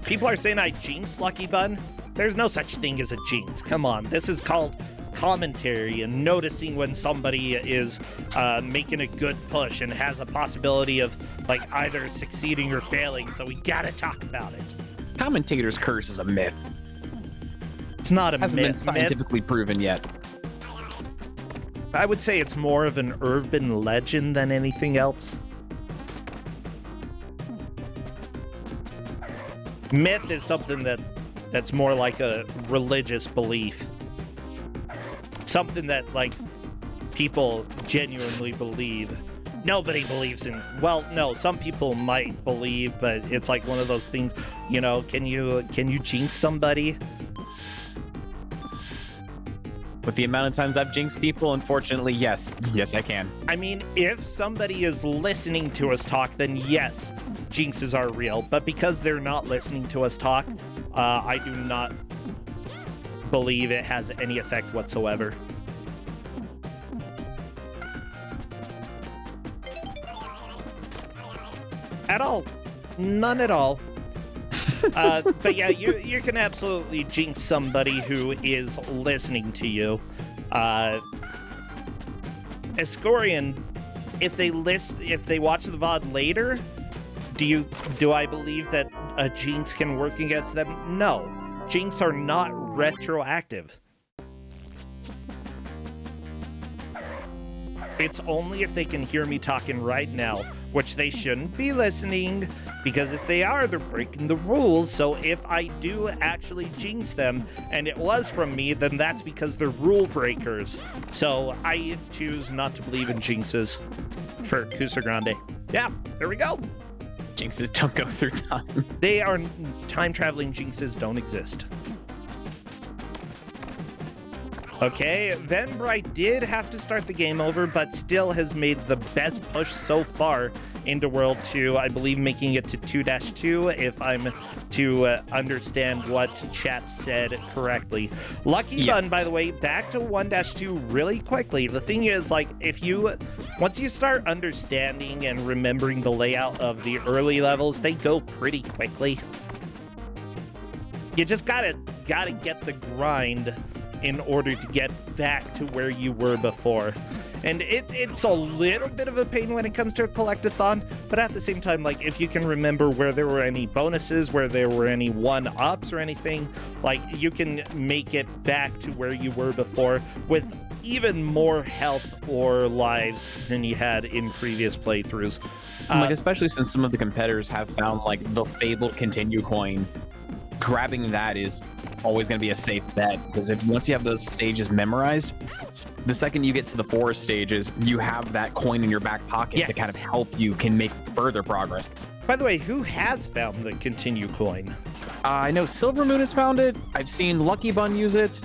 People are saying I jinxed Lucky Bun. There's no such thing as a jinx. Come on, this is called commentary and noticing when somebody is making a good push and has a possibility of like either succeeding or failing, so we gotta talk about it. Commentator's curse is a myth. It's not a Hasn't myth. been scientifically proven yet. I would say it's more of an urban legend than anything else. Myth is something that's more like a religious belief. Something that, like, people genuinely believe. Nobody believes in... Well, no, some people might believe, but it's like one of those things, you know, can you jinx somebody? With the amount of times I've jinxed people, unfortunately, yes. Yes, I can. I mean, if somebody is listening to us talk, then yes, jinxes are real. But because they're not listening to us talk, I do not believe it has any effect whatsoever. At all. None at all. But yeah, you can absolutely jinx somebody who is listening to you. Escorian, if they watch the VOD later, do I believe that a jinx can work against them? No. Jinx are not retroactive. It's only if they can hear me talking right now, which they shouldn't be listening, because if they are, they're breaking the rules. So if I do actually jinx them, and it was from me, then that's because they're rule breakers. So I choose not to believe in jinxes for Kusog7ande. Yeah, there we go. Jinxes don't go through time. They are time-traveling jinxes don't exist. Okay, Venbright did have to start the game over, but still has made the best push so far into World 2, I believe making it to 2-2, if I'm to understand what chat said correctly. Lucky Bun, by the way, back to 1-2 really quickly. The thing is, like, once you start understanding and remembering the layout of the early levels, they go pretty quickly. You just gotta get the grind in order to get back to where you were before. And it's a little bit of a pain when it comes to a collectathon, but at the same time, like, if you can remember where there were any bonuses, where there were any one-ups or anything, like, you can make it back to where you were before with even more health or lives than you had in previous playthroughs. Like, especially since some of the competitors have found, like, the fabled continue coin, grabbing that is always going to be a safe bet, because once you have those stages memorized, the second you get to the forest stages, you have that coin in your back pocket to kind of help you can make further progress. By the way, who has found the continue coin? I know Silver Moon has found it. I've seen Lucky Bun use it.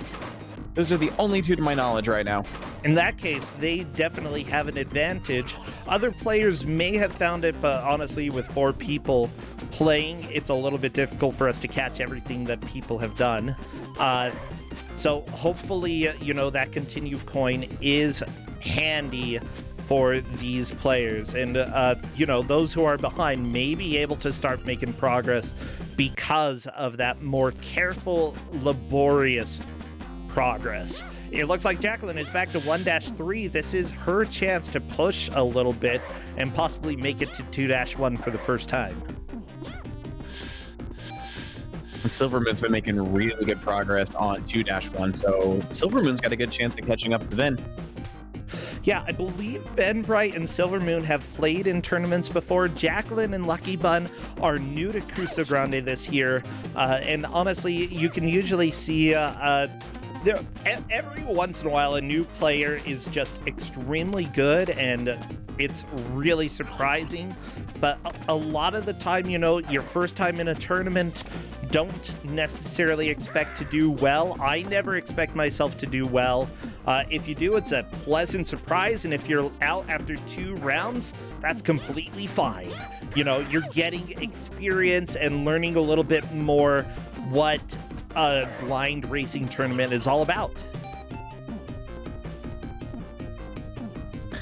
Those are the only two to my knowledge right now. In that case, they definitely have an advantage. Other players may have found it, but honestly, with 4 people playing, it's a little bit difficult for us to catch everything that people have done. So hopefully, you know, that continue coin is handy for these players. And, you know, those who are behind may be able to start making progress because of that more careful, laborious progress. It looks like Jacqueline is back to 1-3. This is her chance to push a little bit and possibly make it to 2-1 for the first time. And Silver Moon's been making really good progress on 2-1, so Silver Moon's got a good chance of catching up to Ven. Yeah, I believe Venbright and Silver Moon have played in tournaments before. Jacqueline and Lucky Bun are new to Kusog7ande this year, and honestly, you can usually see every once in a while a new player is just extremely good, and it's really surprising. But a lot of the time, you know, your first time in a tournament, don't necessarily expect to do well. I never expect myself to do well. If you do, it's a pleasant surprise, and if you're out after 2 rounds, that's completely fine. You know, you're getting experience and learning a little bit more what a blind racing tournament is all about.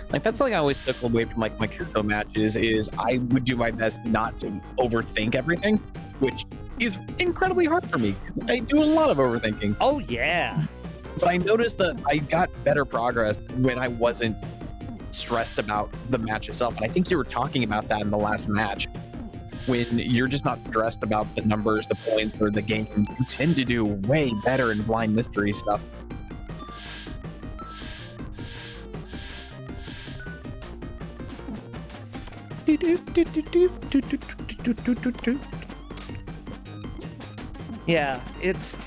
Like, that's something I always took away from like my Kuso matches is I would do my best not to overthink everything, which is incredibly hard for me because I do a lot of overthinking. Oh yeah. But I noticed that I got better progress when I wasn't stressed about the match itself. And I think you were talking about that in the last match. When you're just not stressed about the numbers, the points, or the game, you tend to do way better in blind mystery stuff. Yeah, it's...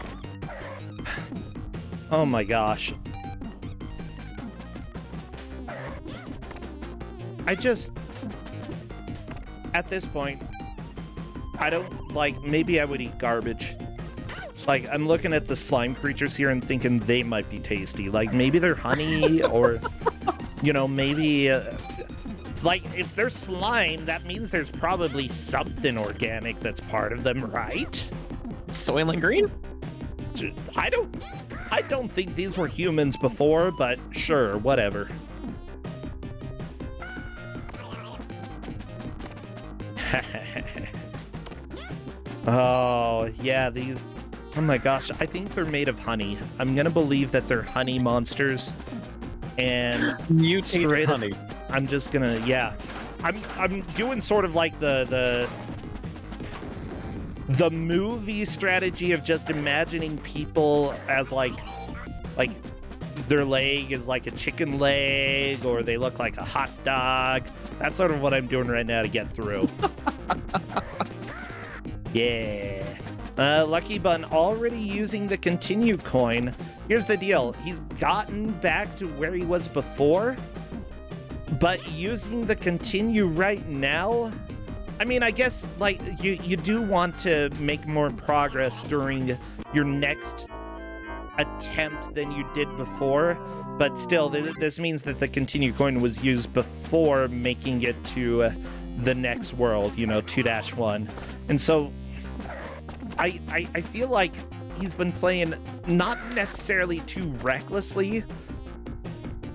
Oh my gosh. I just... At this point, I don't, like, maybe I would eat garbage. Like, I'm looking at the slime creatures here and thinking they might be tasty. Like, maybe they're honey, or, you know, maybe... like, if they're slime, that means there's probably something organic that's part of them, right? Soylent Green? I don't think these were humans before, but sure, whatever. Oh, yeah, these... Oh my gosh, I think they're made of honey. I'm gonna believe that they're honey monsters. And Mutated honey. I'm just gonna, yeah. I'm doing sort of like the movie strategy of just imagining people as like their leg is like a chicken leg, or they look like a hot dog. That's sort of what I'm doing right now to get through. Yeah. Lucky Bun already using the continue coin. Here's the deal. He's gotten back to where he was before, but using the continue right now, I mean, I guess, like, you do want to make more progress during your next attempt than you did before, but still, this means that the continue coin was used before making it to the next world, you know, 2-1. And so, I feel like he's been playing not necessarily too recklessly,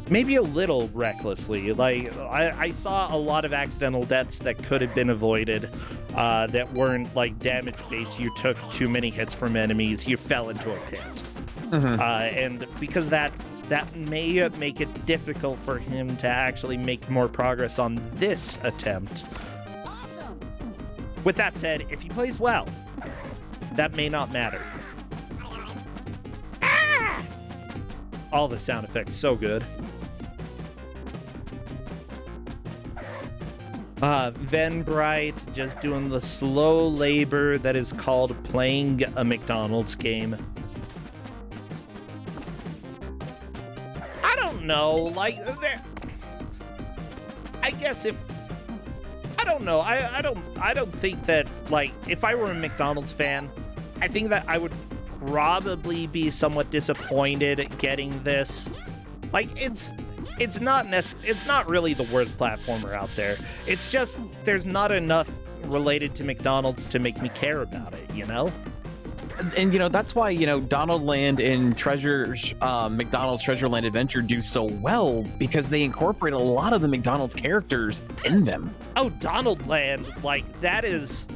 maybe a little recklessly. Like, I saw a lot of accidental deaths that could have been avoided, that weren't, like, damage-based. You took too many hits from enemies, you fell into a pit. Mm-hmm. And because that may make it difficult for him to actually make more progress on this attempt. With that said, if he plays well, that may not matter. Ah! All the sound effects, so good. Ven Bright just doing the slow labor that is called playing a McDonald's game. I don't know, like, I guess if... I don't know, I don't think that, like, if I were a McDonald's fan, I think that I would probably be somewhat disappointed at getting this. Like, it's not really the worst platformer out there. It's just there's not enough related to McDonald's to make me care about it, you know? And, you know, that's why, you know, Donald Land and McDonald's Treasure Land Adventure do so well, because they incorporate a lot of the McDonald's characters in them. Oh, Donald Land, like, that is,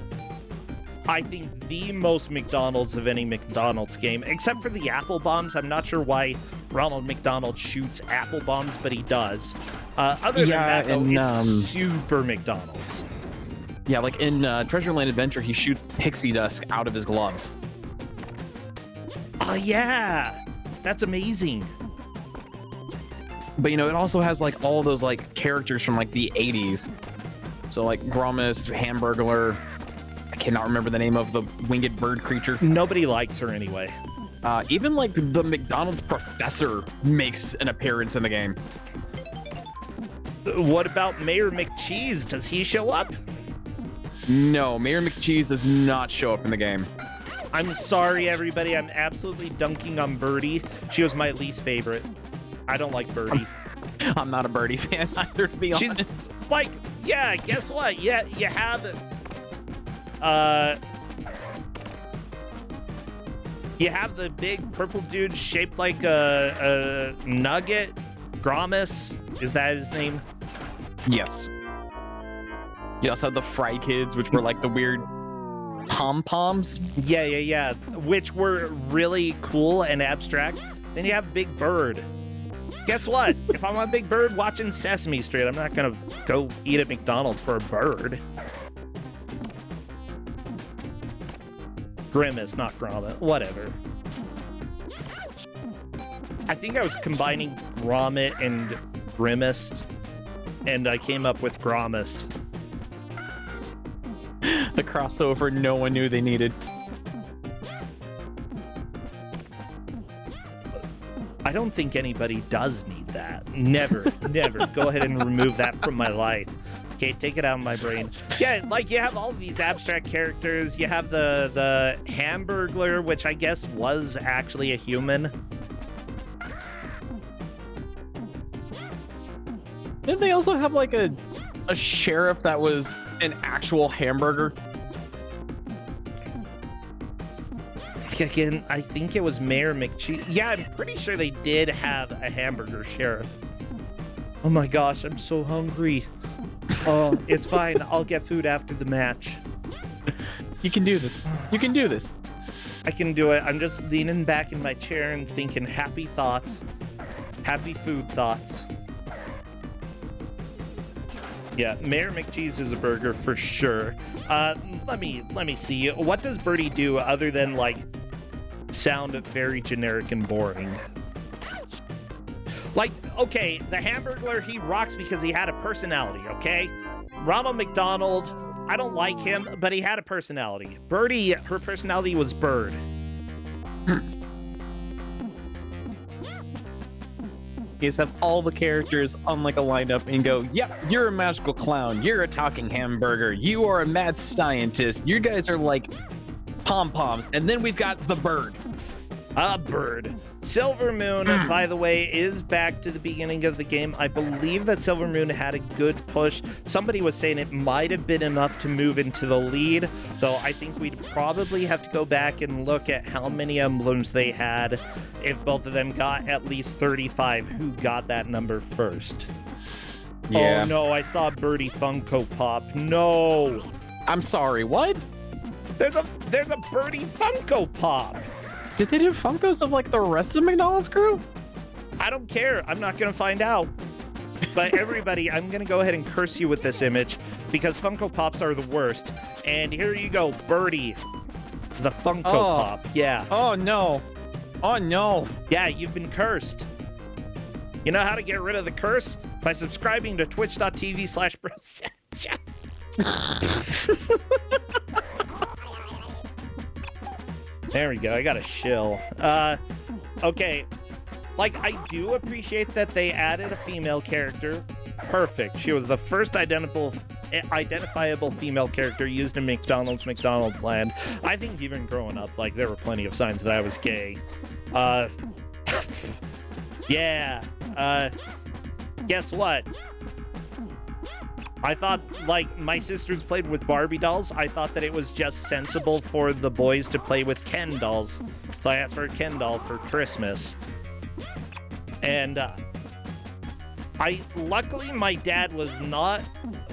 I think, the most McDonald's of any McDonald's game, except for the apple bombs. I'm not sure why Ronald McDonald shoots apple bombs, but he does. Other than that, though, it's super McDonald's. Yeah, like in Treasure Land Adventure, he shoots pixie dust out of his gloves. Oh, yeah. That's amazing. But, you know, it also has, like, all those, like, characters from, like, the 80s. So, like, Gromus, Hamburglar. I cannot remember the name of the winged bird creature. Nobody likes her anyway. Even, like, the McDonald's professor makes an appearance in the game. What about Mayor McCheese? Does he show up? No, Mayor McCheese does not show up in the game. I'm sorry, everybody. I'm absolutely dunking on Birdie. She was my least favorite. I don't like Birdie. I'm not a Birdie fan either, to be honest. She's like, yeah, guess what? Yeah, you have You have the big purple dude shaped like a nugget. Gromus, is that his name? Yes. You also have the Fry Kids, which were like the weird pom-poms. Yeah. Which were really cool and abstract. Then you have Big Bird. Guess what? If I'm a Big Bird watching Sesame Street, I'm not gonna go eat at McDonald's for a bird. Grimace, not Gromit. Whatever. I think I was combining Gromit and Grimace, and I came up with Gromus. The crossover no one knew they needed. I don't think anybody does need that. Never, never. Go ahead and remove that from my life. Okay, take it out of my brain. Yeah, like you have all these abstract characters. You have the Hamburglar, which I guess was actually a human. Didn't they also have like a sheriff that was an actual hamburger? Again, I think it was Mayor McCheese. Yeah, I'm pretty sure they did have a hamburger sheriff. Oh my gosh, I'm so hungry. Oh, it's fine. I'll get food after the match. You can do this. You can do this. I can do it. I'm just leaning back in my chair and thinking happy thoughts. Happy food thoughts. Yeah, Mayor McCheese is a burger for sure. Let me see. What does Birdie do other than like sound very generic and boring? Like, okay, the Hamburglar, he rocks because he had a personality, okay? Ronald McDonald, I don't like him, but he had a personality. Birdie, her personality was Bird. You just have all the characters on like a lineup and go, yep, you're a magical clown. You're a talking hamburger. You are a mad scientist. You guys are like pom-poms. And then we've got the Bird. A bird. Silver Moon, by the way, is back to the beginning of the game. I believe that Silver Moon had a good push. Somebody was saying it might have been enough to move into the lead, though I think we'd probably have to go back and look at how many emblems they had if both of them got at least 35. Who got that number first? Yeah. Oh no, I saw Birdie Funko Pop. No. I'm sorry, what? There's a Birdie Funko Pop. Did they do Funkos of like the rest of McDonald's crew? I don't care. I'm not going to find out. But everybody, I'm going to go ahead and curse you with this image because Funko Pops are the worst. And here you go, Birdie. The Funko Pop. Yeah. Oh, no. Oh, no. Yeah, you've been cursed. You know how to get rid of the curse? By subscribing to twitch.tv/Brosencha. There we go. I got a shill. Okay. Like, I do appreciate that they added a female character. Perfect. She was the first identifiable female character used in McDonald's land. I think even growing up, like, there were plenty of signs that I was gay. Yeah. Guess what? I thought, like, my sisters played with Barbie dolls. I thought that it was just sensible for the boys to play with Ken dolls. So I asked for a Ken doll for Christmas. And, luckily my dad was not,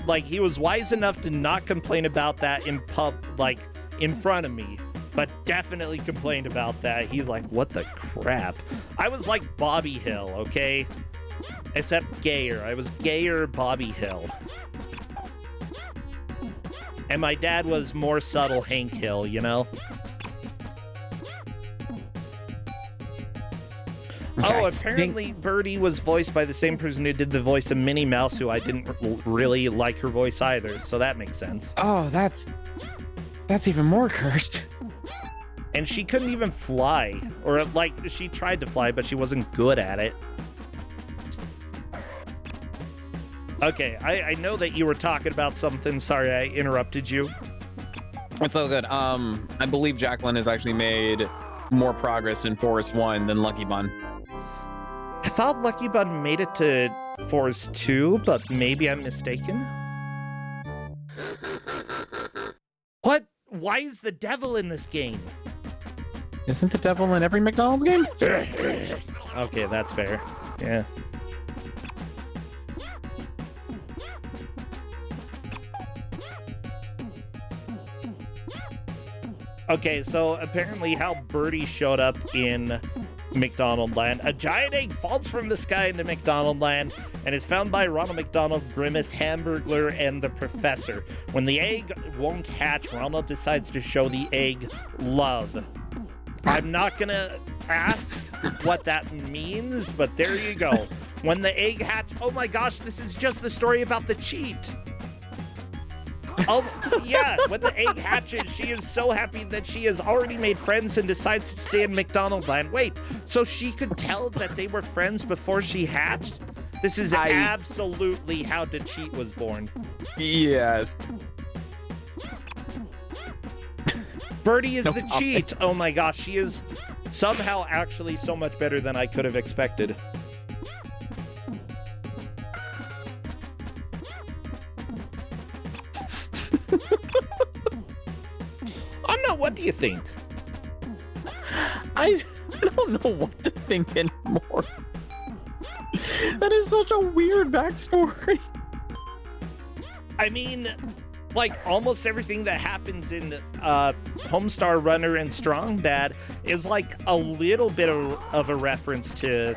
like, he was wise enough to not complain about that in front of me. But definitely complained about that. He's like, what the crap? I was like Bobby Hill, okay? Except gayer. I was gayer Bobby Hill. And my dad was more subtle Hank Hill, you know? Okay, oh, apparently Birdie was voiced by the same person who did the voice of Minnie Mouse, who I didn't really like her voice either, so that makes sense. Oh, that's even more cursed. And she couldn't even fly. Or, like, she tried to fly, but she wasn't good at it. Okay, I know that you were talking about something. Sorry, I interrupted you. It's all good. I believe Jacqueline has actually made more progress in Forest 1 than Lucky Bun. I thought Lucky Bun made it to Forest 2, but maybe I'm mistaken. What? Why is the devil in this game? Isn't the devil in every McDonald's game? Okay, that's fair. Yeah. Okay, so apparently how Birdie showed up in McDonald Land. A giant egg falls from the sky into McDonald Land and is found by Ronald McDonald, Grimace, Hamburglar, and the Professor. When the egg won't hatch, Ronald decides to show the egg love. I'm not gonna ask what that means, but there you go. When the egg hatch, oh my gosh, this is just the story about the cheat. Oh, yeah, when the egg hatches, she is so happy that she has already made friends and decides to stay in McDonald Land. Wait, so she could tell that they were friends before she hatched? This is absolutely how the cheat was born. Yes. Birdie is the cheat. Oh my gosh, she is somehow actually so much better than I could have expected. Anna, what do you think? I don't know what to think anymore. That is such a weird backstory. I mean, like, almost everything that happens in Homestar Runner and Strong Bad is like a little bit of a reference to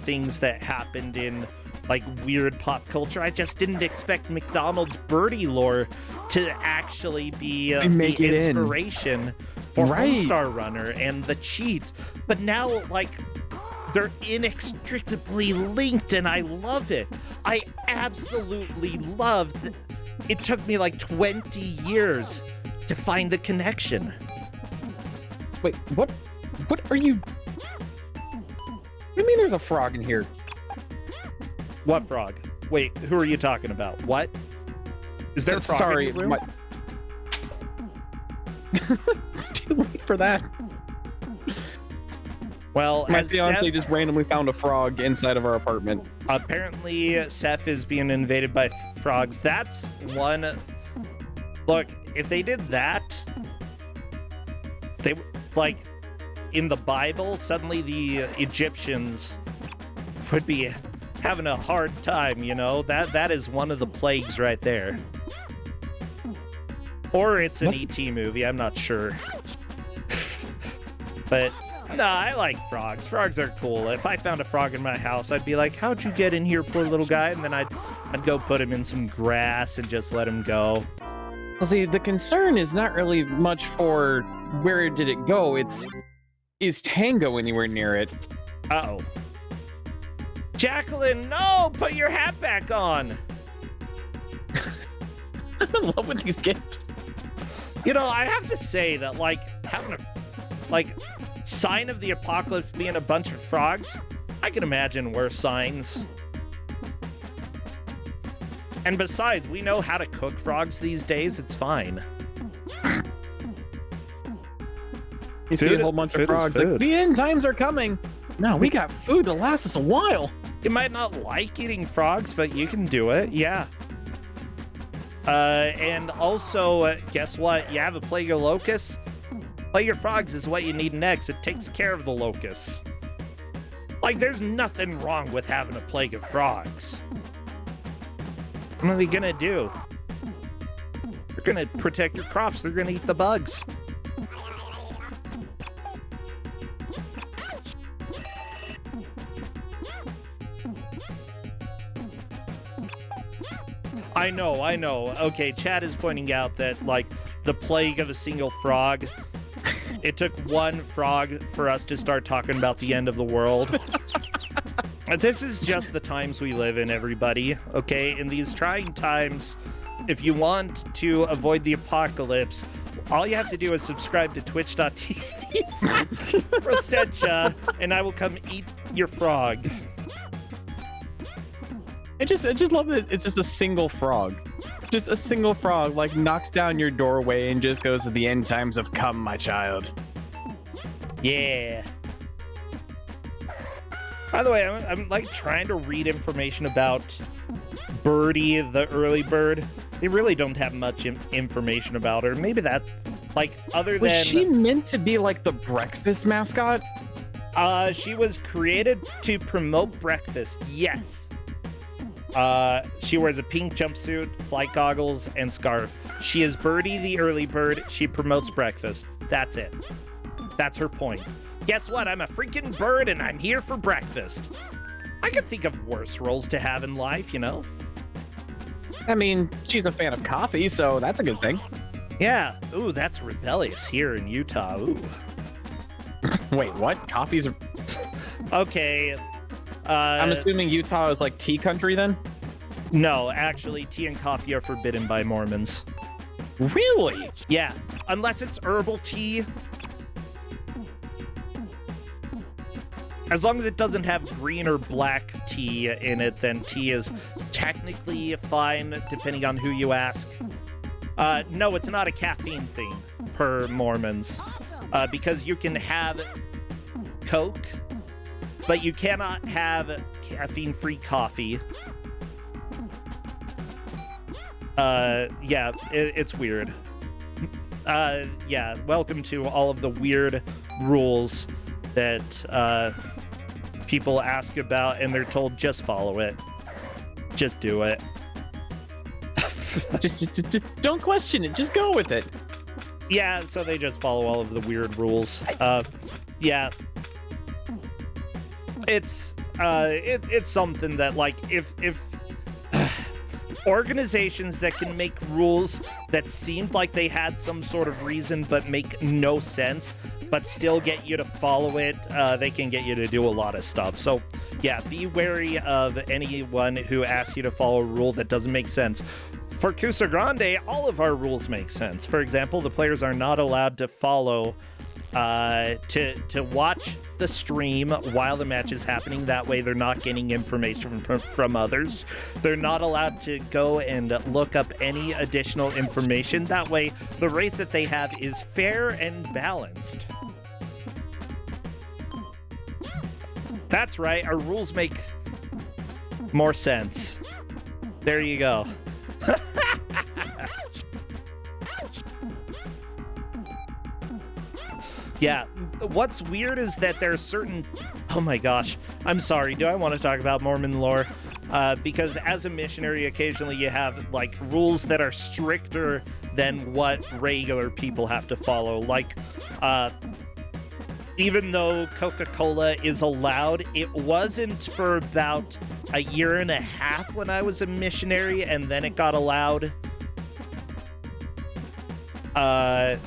things that happened in like weird pop culture. I just didn't expect McDonald's Birdie lore to actually be the inspiration for Homestar Runner and the cheat. But now, like, they're inextricably linked, and I love it. I absolutely love it. It took me like 20 years to find the connection. Wait, what are you... What do you mean there's a frog in here? What frog? Wait, who are you talking about? What? Is there a frog Sorry, in your room? It's too late for that. Well, my as fiance Seth, just randomly found a frog inside of our apartment. apparently Seth is being invaded by frogs. That's one. Look, if they did that, they like in the Bible, suddenly the Egyptians would be having a hard time, you know? That is one of the plagues right there. Or it's an ET movie, I'm not sure. But no, I like frogs. Frogs are cool. If I found a frog in my house, I'd be like, how'd you get in here, poor little guy? And then I'd go put him in some grass and just let him go. Well, see, the concern is not really much for where did it go. It's, is Tango anywhere near it? Uh-oh. Jacqueline, no! Put your hat back on! I'm in love with these gifts. You know, I have to say that, like, having a, like, sign of the apocalypse being a bunch of frogs, I can imagine worse signs. And besides, we know how to cook frogs these days. It's fine. You see a whole bunch of frogs like, the end times are coming. No, we got food to last us a while. You might not like eating frogs, but you can do it. Yeah. And also, guess what? You have a plague of locusts? Plague of frogs is what you need next. It takes care of the locusts. Like, there's nothing wrong with having a plague of frogs. What are they gonna do? They're gonna protect your crops. They're gonna eat the bugs. I know. Okay, Chad is pointing out that, like, the plague of a single frog, it took one frog for us to start talking about the end of the world. This is just the times we live in, everybody, okay? In these trying times, if you want to avoid the apocalypse, all you have to do is subscribe to twitch.tv/Rosetcha, and I will come eat your frog. I just love that it's just a single frog. Just a single frog, like, knocks down your doorway and just goes, the end times have come, my child. Yeah. By the way, I'm like trying to read information about Birdie, the early bird. They really don't have much information about her. Maybe Like, other Was than... she meant to be like the breakfast mascot? She was created to promote breakfast, yes. She wears a pink jumpsuit, flight goggles, and scarf. She is Birdie the early bird. She promotes breakfast. That's it. That's her point. Guess what? I'm a freaking bird and I'm here for breakfast. I could think of worse roles to have in life, you know? I mean, she's a fan of coffee, so that's a good thing. Yeah. Ooh, that's rebellious here in Utah. Ooh. Wait, what? Coffee's... Okay. I'm assuming Utah is like tea country then? No, actually, tea and coffee are forbidden by Mormons. Really? Yeah, unless it's herbal tea. As long as it doesn't have green or black tea in it, then tea is technically fine, depending on who you ask. No, it's not a caffeine thing, per Mormons. Because you can have Coke, but you cannot have caffeine-free coffee. Yeah, it's weird. Yeah, welcome to all of the weird rules that people ask about, and they're told just follow it. Just do it. just don't question it. Just go with it. Yeah, so they just follow all of the weird rules. Yeah. It's something that, like, if organizations that can make rules that seemed like they had some sort of reason but make no sense, but still get you to follow it, they can get you to do a lot of stuff. So yeah, be wary of anyone who asks you to follow a rule that doesn't make sense. For Kusog7ande, all of our rules make sense. For example, the players are not allowed to follow, to watch the stream while the match is happening. That way they're not getting information from others. They're not allowed to go and look up any additional information. That way the race that they have is fair and balanced. That's right, our rules make more sense. There you go. Yeah, what's weird is that there are certain... Oh my gosh, I'm sorry, do I want to talk about Mormon lore? Because as a missionary, occasionally you have, like, rules that are stricter than what regular people have to follow. Like, even though Coca-Cola is allowed, it wasn't for about a year and a half when I was a missionary, and then it got allowed. But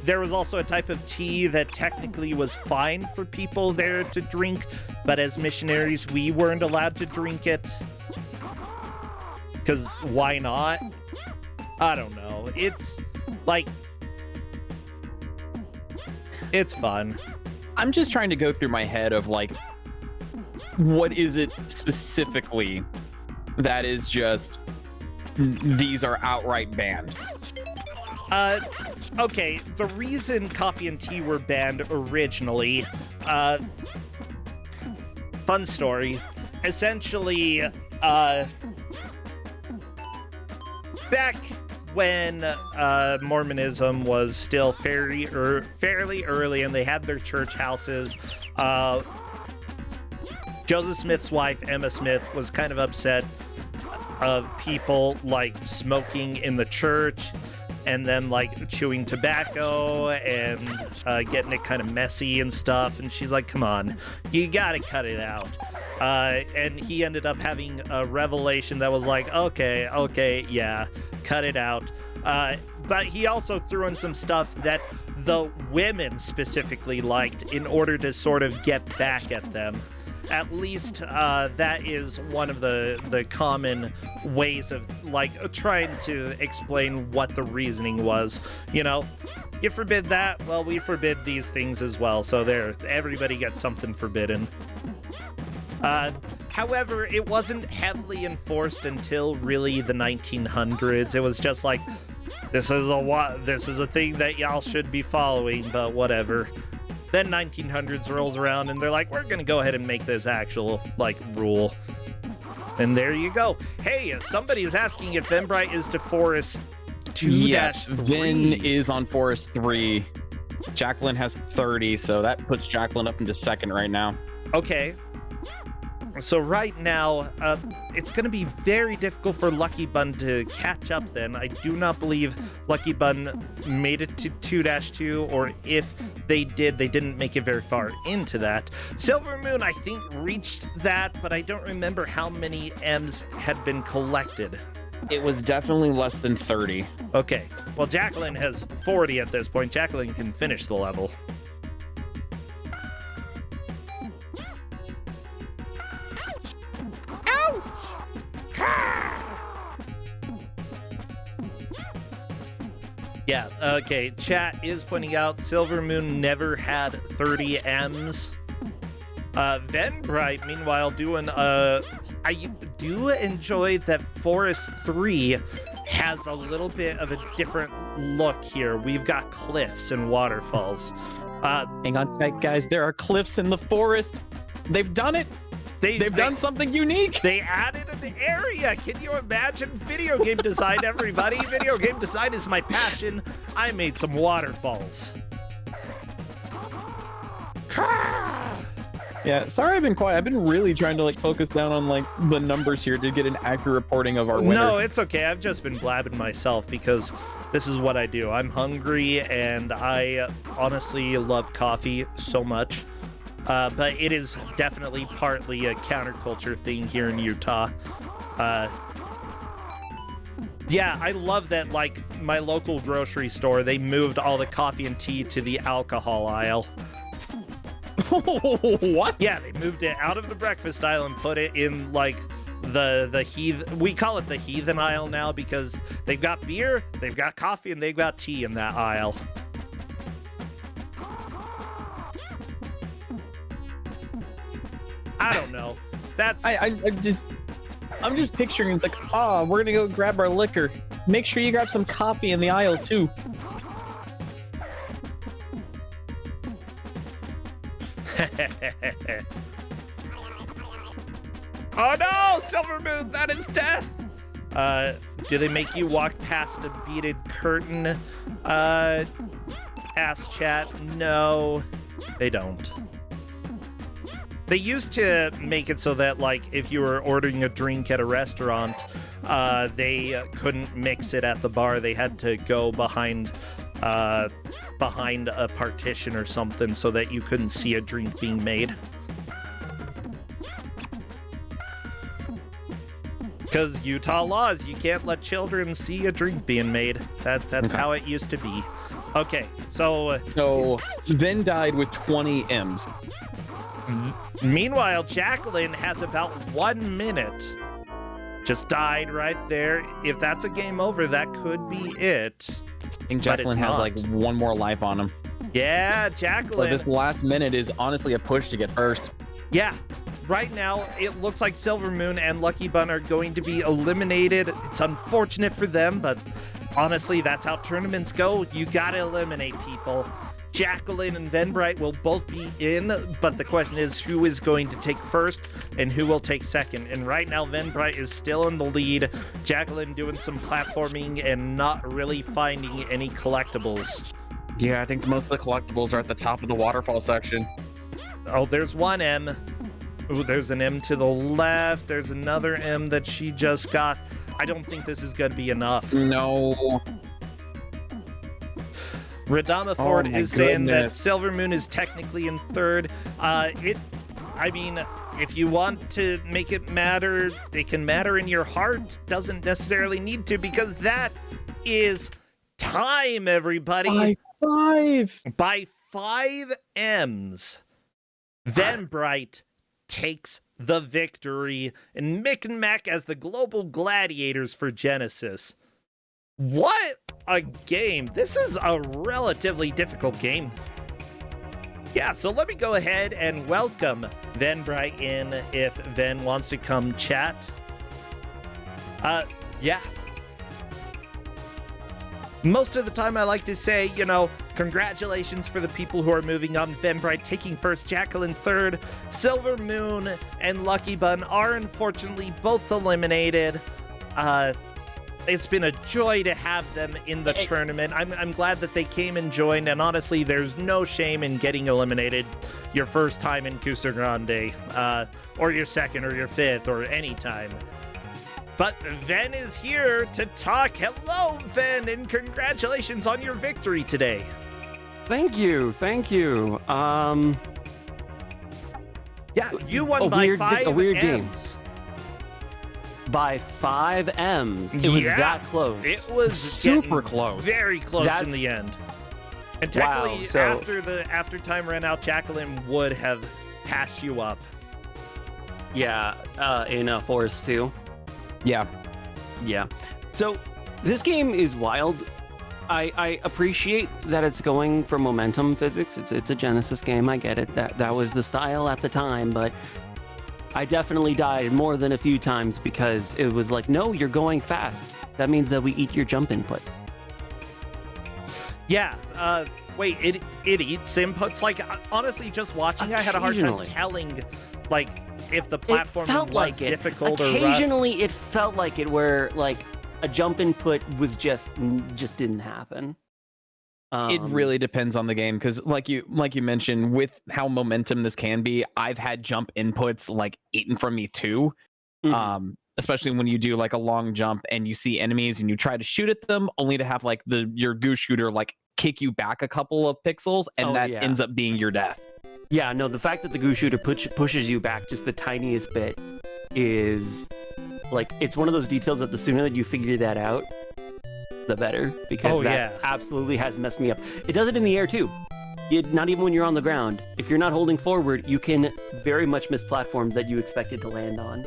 there was also a type of tea that technically was fine for people there to drink, but as missionaries, we weren't allowed to drink it. Because why not? I don't know. It's, like... It's fun. I'm just trying to go through my head of, like, what is it specifically that is just, these are outright banned? Okay, the reason coffee and tea were banned originally, fun story, essentially, back when Mormonism was still fairly early and they had their church houses, Joseph Smith's wife, Emma Smith, was kind of upset of people, like, smoking in the church and then, like, chewing tobacco and getting it kind of messy and stuff. And she's like, come on, you gotta cut it out. And he ended up having a revelation that was like, okay, yeah, cut it out. But he also threw in some stuff that the women specifically liked in order to sort of get back at them. At least that is one of the common ways of, like, trying to explain what the reasoning was. You know, you forbid that, well, we forbid these things as well. So there, everybody gets something forbidden. However, it wasn't heavily enforced until really the 1900s. It was just like, this is a thing that y'all should be following, but whatever. Then 1900s rolls around and they're like, we're gonna go ahead and make this actual, like, rule. And there you go. Hey, somebody is asking if Embright is DeForest Yes, 2-3. Vin is on Forest 3. Jacqueline has 30, so that puts Jacqueline up into second right now. Okay. So right now, it's going to be very difficult for Lucky Bun to catch up then. I do not believe Lucky Bun made it to 2-2, or if they did, they didn't make it very far into that. Silver Moon, I think, reached that, but I don't remember how many M's had been collected. It was definitely less than 30. Okay. Well, Jacqueline has 40 at this point. Jacqueline can finish the level. Yeah, okay, chat is pointing out Silver Moon never had 30 M's. Venbright, meanwhile, doing, I do enjoy that Forest 3 has a little bit of a different look here. We've got cliffs and waterfalls. Hang on tight, guys. There are cliffs in the forest. They've done it. They've done something unique. They added an area. Can you imagine? Video game design, everybody. Video game design is my passion. I made some waterfalls. Yeah, sorry I've been quiet. I've been really trying to like focus down on like the numbers here to get an accurate reporting of our winner. No, it's okay. I've just been blabbing myself because this is what I do. I'm hungry and I honestly love coffee so much. But it is definitely partly a counterculture thing here in Utah. Yeah, I love that, like, my local grocery store, they moved all the coffee and tea to the alcohol aisle. What? Yeah, they moved it out of the breakfast aisle and put it in, like, the heathen... We call it the heathen aisle now because they've got beer, they've got coffee, and they've got tea in that aisle. I don't know. That's... I'm just picturing it's like, we're gonna go grab our liquor. Make sure you grab some coffee in the aisle too. Oh no! Silver Moon, that is death! Do they make you walk past a beaded curtain? Ask chat. No, they don't. They used to make it so that, like, if you were ordering a drink at a restaurant, they couldn't mix it at the bar. They had to go behind a partition or something so that you couldn't see a drink being made. Because Utah laws, you can't let children see a drink being made. That's okay. How it used to be. Okay, so Vin died with 20 M's. Meanwhile, Jacqueline has about 1 minute. Just died right there. If that's a game over, that could be it. I think Jacqueline has like one more life on him. Yeah, Jacqueline. So this last minute is honestly a push to get first. Yeah. Right now, it looks like Silver Moon and Lucky Bun are going to be eliminated. It's unfortunate for them, but honestly, that's how tournaments go. You gotta eliminate people. Jacqueline and Venbright will both be in, but the question is who is going to take first and who will take second. And right now, Venbright is still in the lead. Jacqueline doing some platforming and not really finding any collectibles. Yeah, I think most of the collectibles are at the top of the waterfall section. Oh, there's one M. Ooh, there's an M to the left. There's another M that she just got. I don't think this is going to be enough. No. Radama Ford is saying that Silver Moon is technically in third. I mean, if you want to make it matter, it can matter in your heart. Doesn't necessarily need to, because that is time, everybody. By 5 M's. Venbright takes the victory, and Mick Mack as the global gladiators for Genesis. What a game. This is a relatively difficult game. Yeah, so let me go ahead and welcome Venbright in if Ven wants to come chat. Yeah. Most of the time I like to say, you know, congratulations for the people who are moving on. Venbright taking first, Jacqueline third, Silver Moon and Lucky Bun are unfortunately both eliminated. It's been a joy to have them in the tournament. I'm glad that they came and joined, and honestly, there's no shame in getting eliminated your first time in Kusog7ande, or your second, or your fifth, or any time. But Ven is here to talk. Hello, Ven, and congratulations on your victory today. Thank you. Yeah, you won by 5 weird M's. Game. By 5 M's. It was that close. It was super close. Very close in the end. And technically, wow, after time ran out, Jacqueline would have passed you up. Yeah, in Forest 2. Yeah. So this game is wild. I appreciate that it's going for momentum physics. It's a Genesis game. I get it. That was the style at the time, but I definitely died more than a few times because it was like, no, you're going fast. That means that we eat your jump input. Yeah. Wait, it eats inputs? Like, honestly, just watching, I had a hard time telling, like, if the platform was difficult or rough. Occasionally, it felt like it where, like, a jump input was just didn't happen. It really depends on the game, because like you mentioned, with how momentum this can be, I've had jump inputs like eaten from me too. Mm-hmm. Especially when you do like a long jump and you see enemies and you try to shoot at them, only to have like your goo shooter like kick you back a couple of pixels, and ends up being your death. Yeah, no, the fact that the goo shooter pushes you back just the tiniest bit is like, it's one of those details that the sooner that you figure that out, the better, because absolutely has messed me up. It does it in the air too. Not even when you're on the ground. If you're not holding forward, you can very much miss platforms that you expected to land on.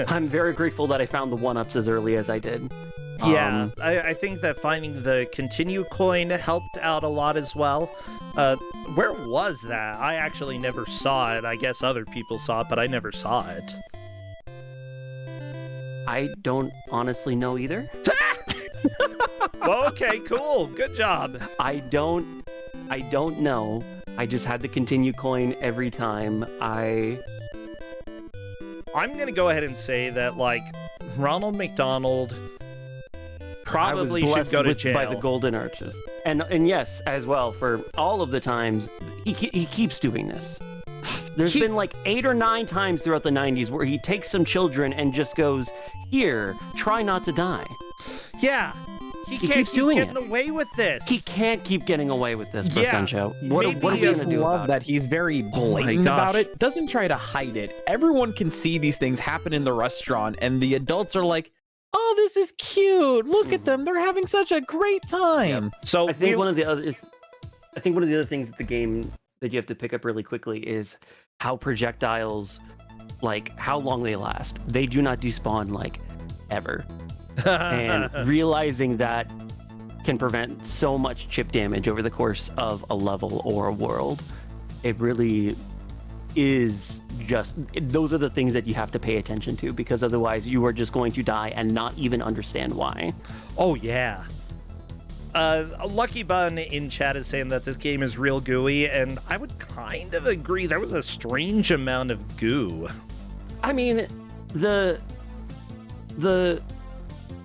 I'm very grateful that I found the 1-ups as early as I did. Yeah, I think that finding the continue coin helped out a lot as well. Where was that? I actually never saw it. I guess other people saw it, but I never saw it. I don't honestly know either. Well, okay, cool. Good job. I don't know. I just had the continue coin every time. I'm gonna go ahead and say that, like, Ronald McDonald probably should go to jail. By the golden arches. And yes, as well, for all of the times, he keeps doing this. There's been like 8 or 9 times throughout the 90s where he takes some children and just goes, here, try not to die. Yeah. He can't keeps keep doing getting away with this. He can't keep getting away with this, Sencho. What are we going to do about that? He's very blatant about it. Doesn't try to hide it. Everyone can see these things happen in the restaurant, and the adults are like, oh, this is cute. Look at them. They're having such a great time. Yeah. So I think one of the other things that the game that you have to pick up really quickly is how projectiles, like, how long they last. They do not despawn, like, ever. And realizing that can prevent so much chip damage over the course of a level or a world. It really is just, those are the things that you have to pay attention to, because otherwise you are just going to die and not even understand why. Oh, yeah. Lucky Bun in chat is saying that this game is real gooey, and I would kind of agree. There was a strange amount of goo. I mean,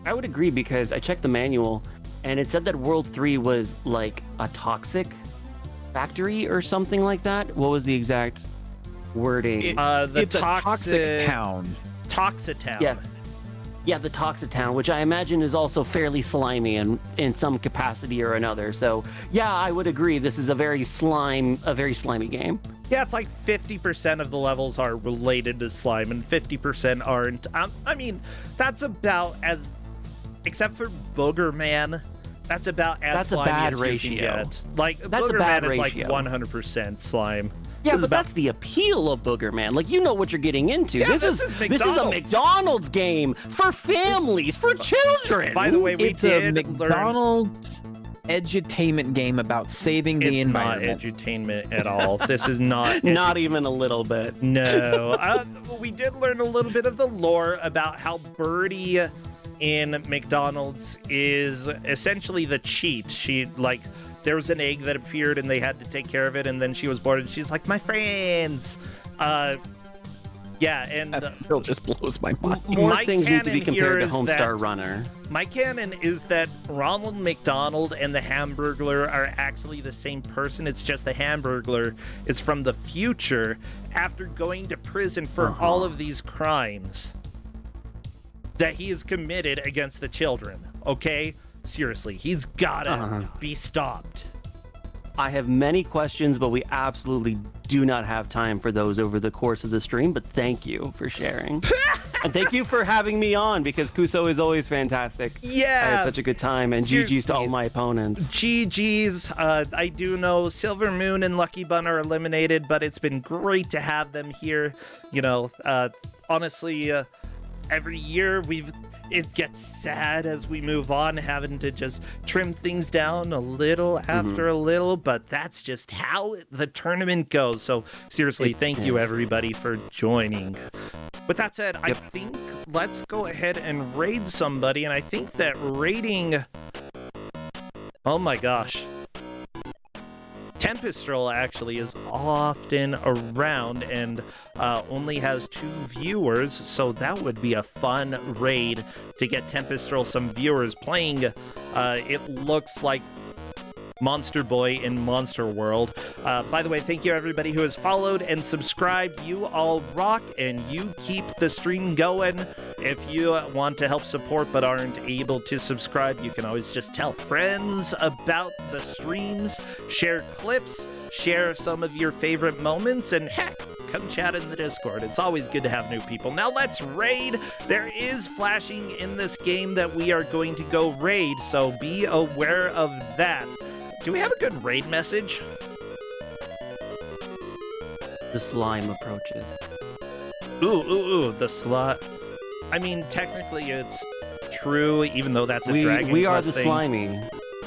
I would agree, because I checked the manual and it said that World 3 was like a toxic factory or something like that. What was the exact wording? It's a toxic town. Toxitown. Yes. Yeah, the Toxitown, which I imagine is also fairly slimy in some capacity or another. So, yeah, I would agree. This is a very slimy game. Yeah, it's like 50% of the levels are related to slime and 50% aren't. I mean, that's about as, except for Booger Man, that's about as slimy as you can get. Like, Booger Man is like 100% slime. Yeah, but that's the appeal of Booger Man. Like, you know what you're getting into. Yeah, this is a McDonald's game for families, for children. By the way, it's a McDonald's edutainment game about saving the environment. It's not edutainment at all. This is not. Not even a little bit. No. We did learn a little bit of the lore about how Birdie in McDonald's is essentially the cheat. She, like, there was an egg that appeared and they had to take care of it, and then she was bored and she's like, my friends. Yeah, and That still just blows my mind. More My things need to be canon here compared to is Homestar that- Runner. my canon is that Ronald McDonald and the Hamburglar are actually the same person. It's just the Hamburglar is from the future after going to prison for all of these crimes that he has committed against the children. Okay? Seriously, he's gotta be stopped. I have many questions, but we absolutely do not have time for those over the course of the stream. But thank you for sharing. And thank you for having me on, because Kuso is always fantastic. I Yeah. had such a good time, and Seriously. GG's to all my opponents. GG's. I do know Silver Moon and Lucky Bun are eliminated, but it's been great to have them here. You know, honestly, every year it gets sad as we move on, having to just trim things down a little after a little, but that's just how the tournament goes. So seriously, thank you everybody for joining. With that said, I think let's go ahead and raid somebody, and I think that raiding... Oh my gosh. Tempestrel actually is often around and only has 2 viewers, so that would be a fun raid to get Tempestrel some viewers playing. It looks like Monster Boy in Monster World. By the way, thank you everybody who has followed and subscribed. You all rock, and you keep the stream going. If you want to help support but aren't able to subscribe, you can always just tell friends about the streams, share clips, share some of your favorite moments, and heck, come chat in the Discord. It's always good to have new people. Now let's raid. There is flashing in this game that we are going to go raid, so be aware of that. Do we have a good raid message? The slime approaches. Ooh, the slot. I mean, technically it's true, even though that's a Dragon We are Quest the thing. slimy.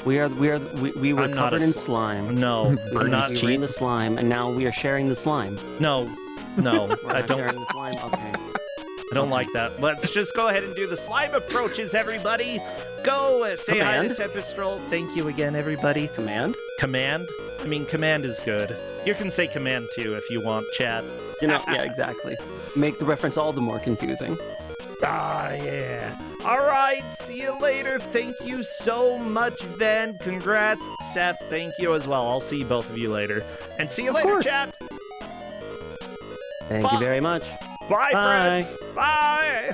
We were I'm not covered a in sl- slime. No, We I'm not. were in the slime, and now we are sharing the slime. No, We're I not don't. sharing the slime. Okay. I don't like that. Let's just go ahead and do the slime approaches, everybody. Go say hi to Tempestrel. Thank you again, everybody. Command? Command? I mean, command is good. You can say command too if you want, chat. You know, yeah, exactly. Make the reference all the more confusing. Ah, yeah. All right, see you later. Thank you so much, Van. Congrats. Seth, thank you as well. I'll see both of you later. And see you later, course. chat. Thank you very much. Bye, Bye. friends. Bye.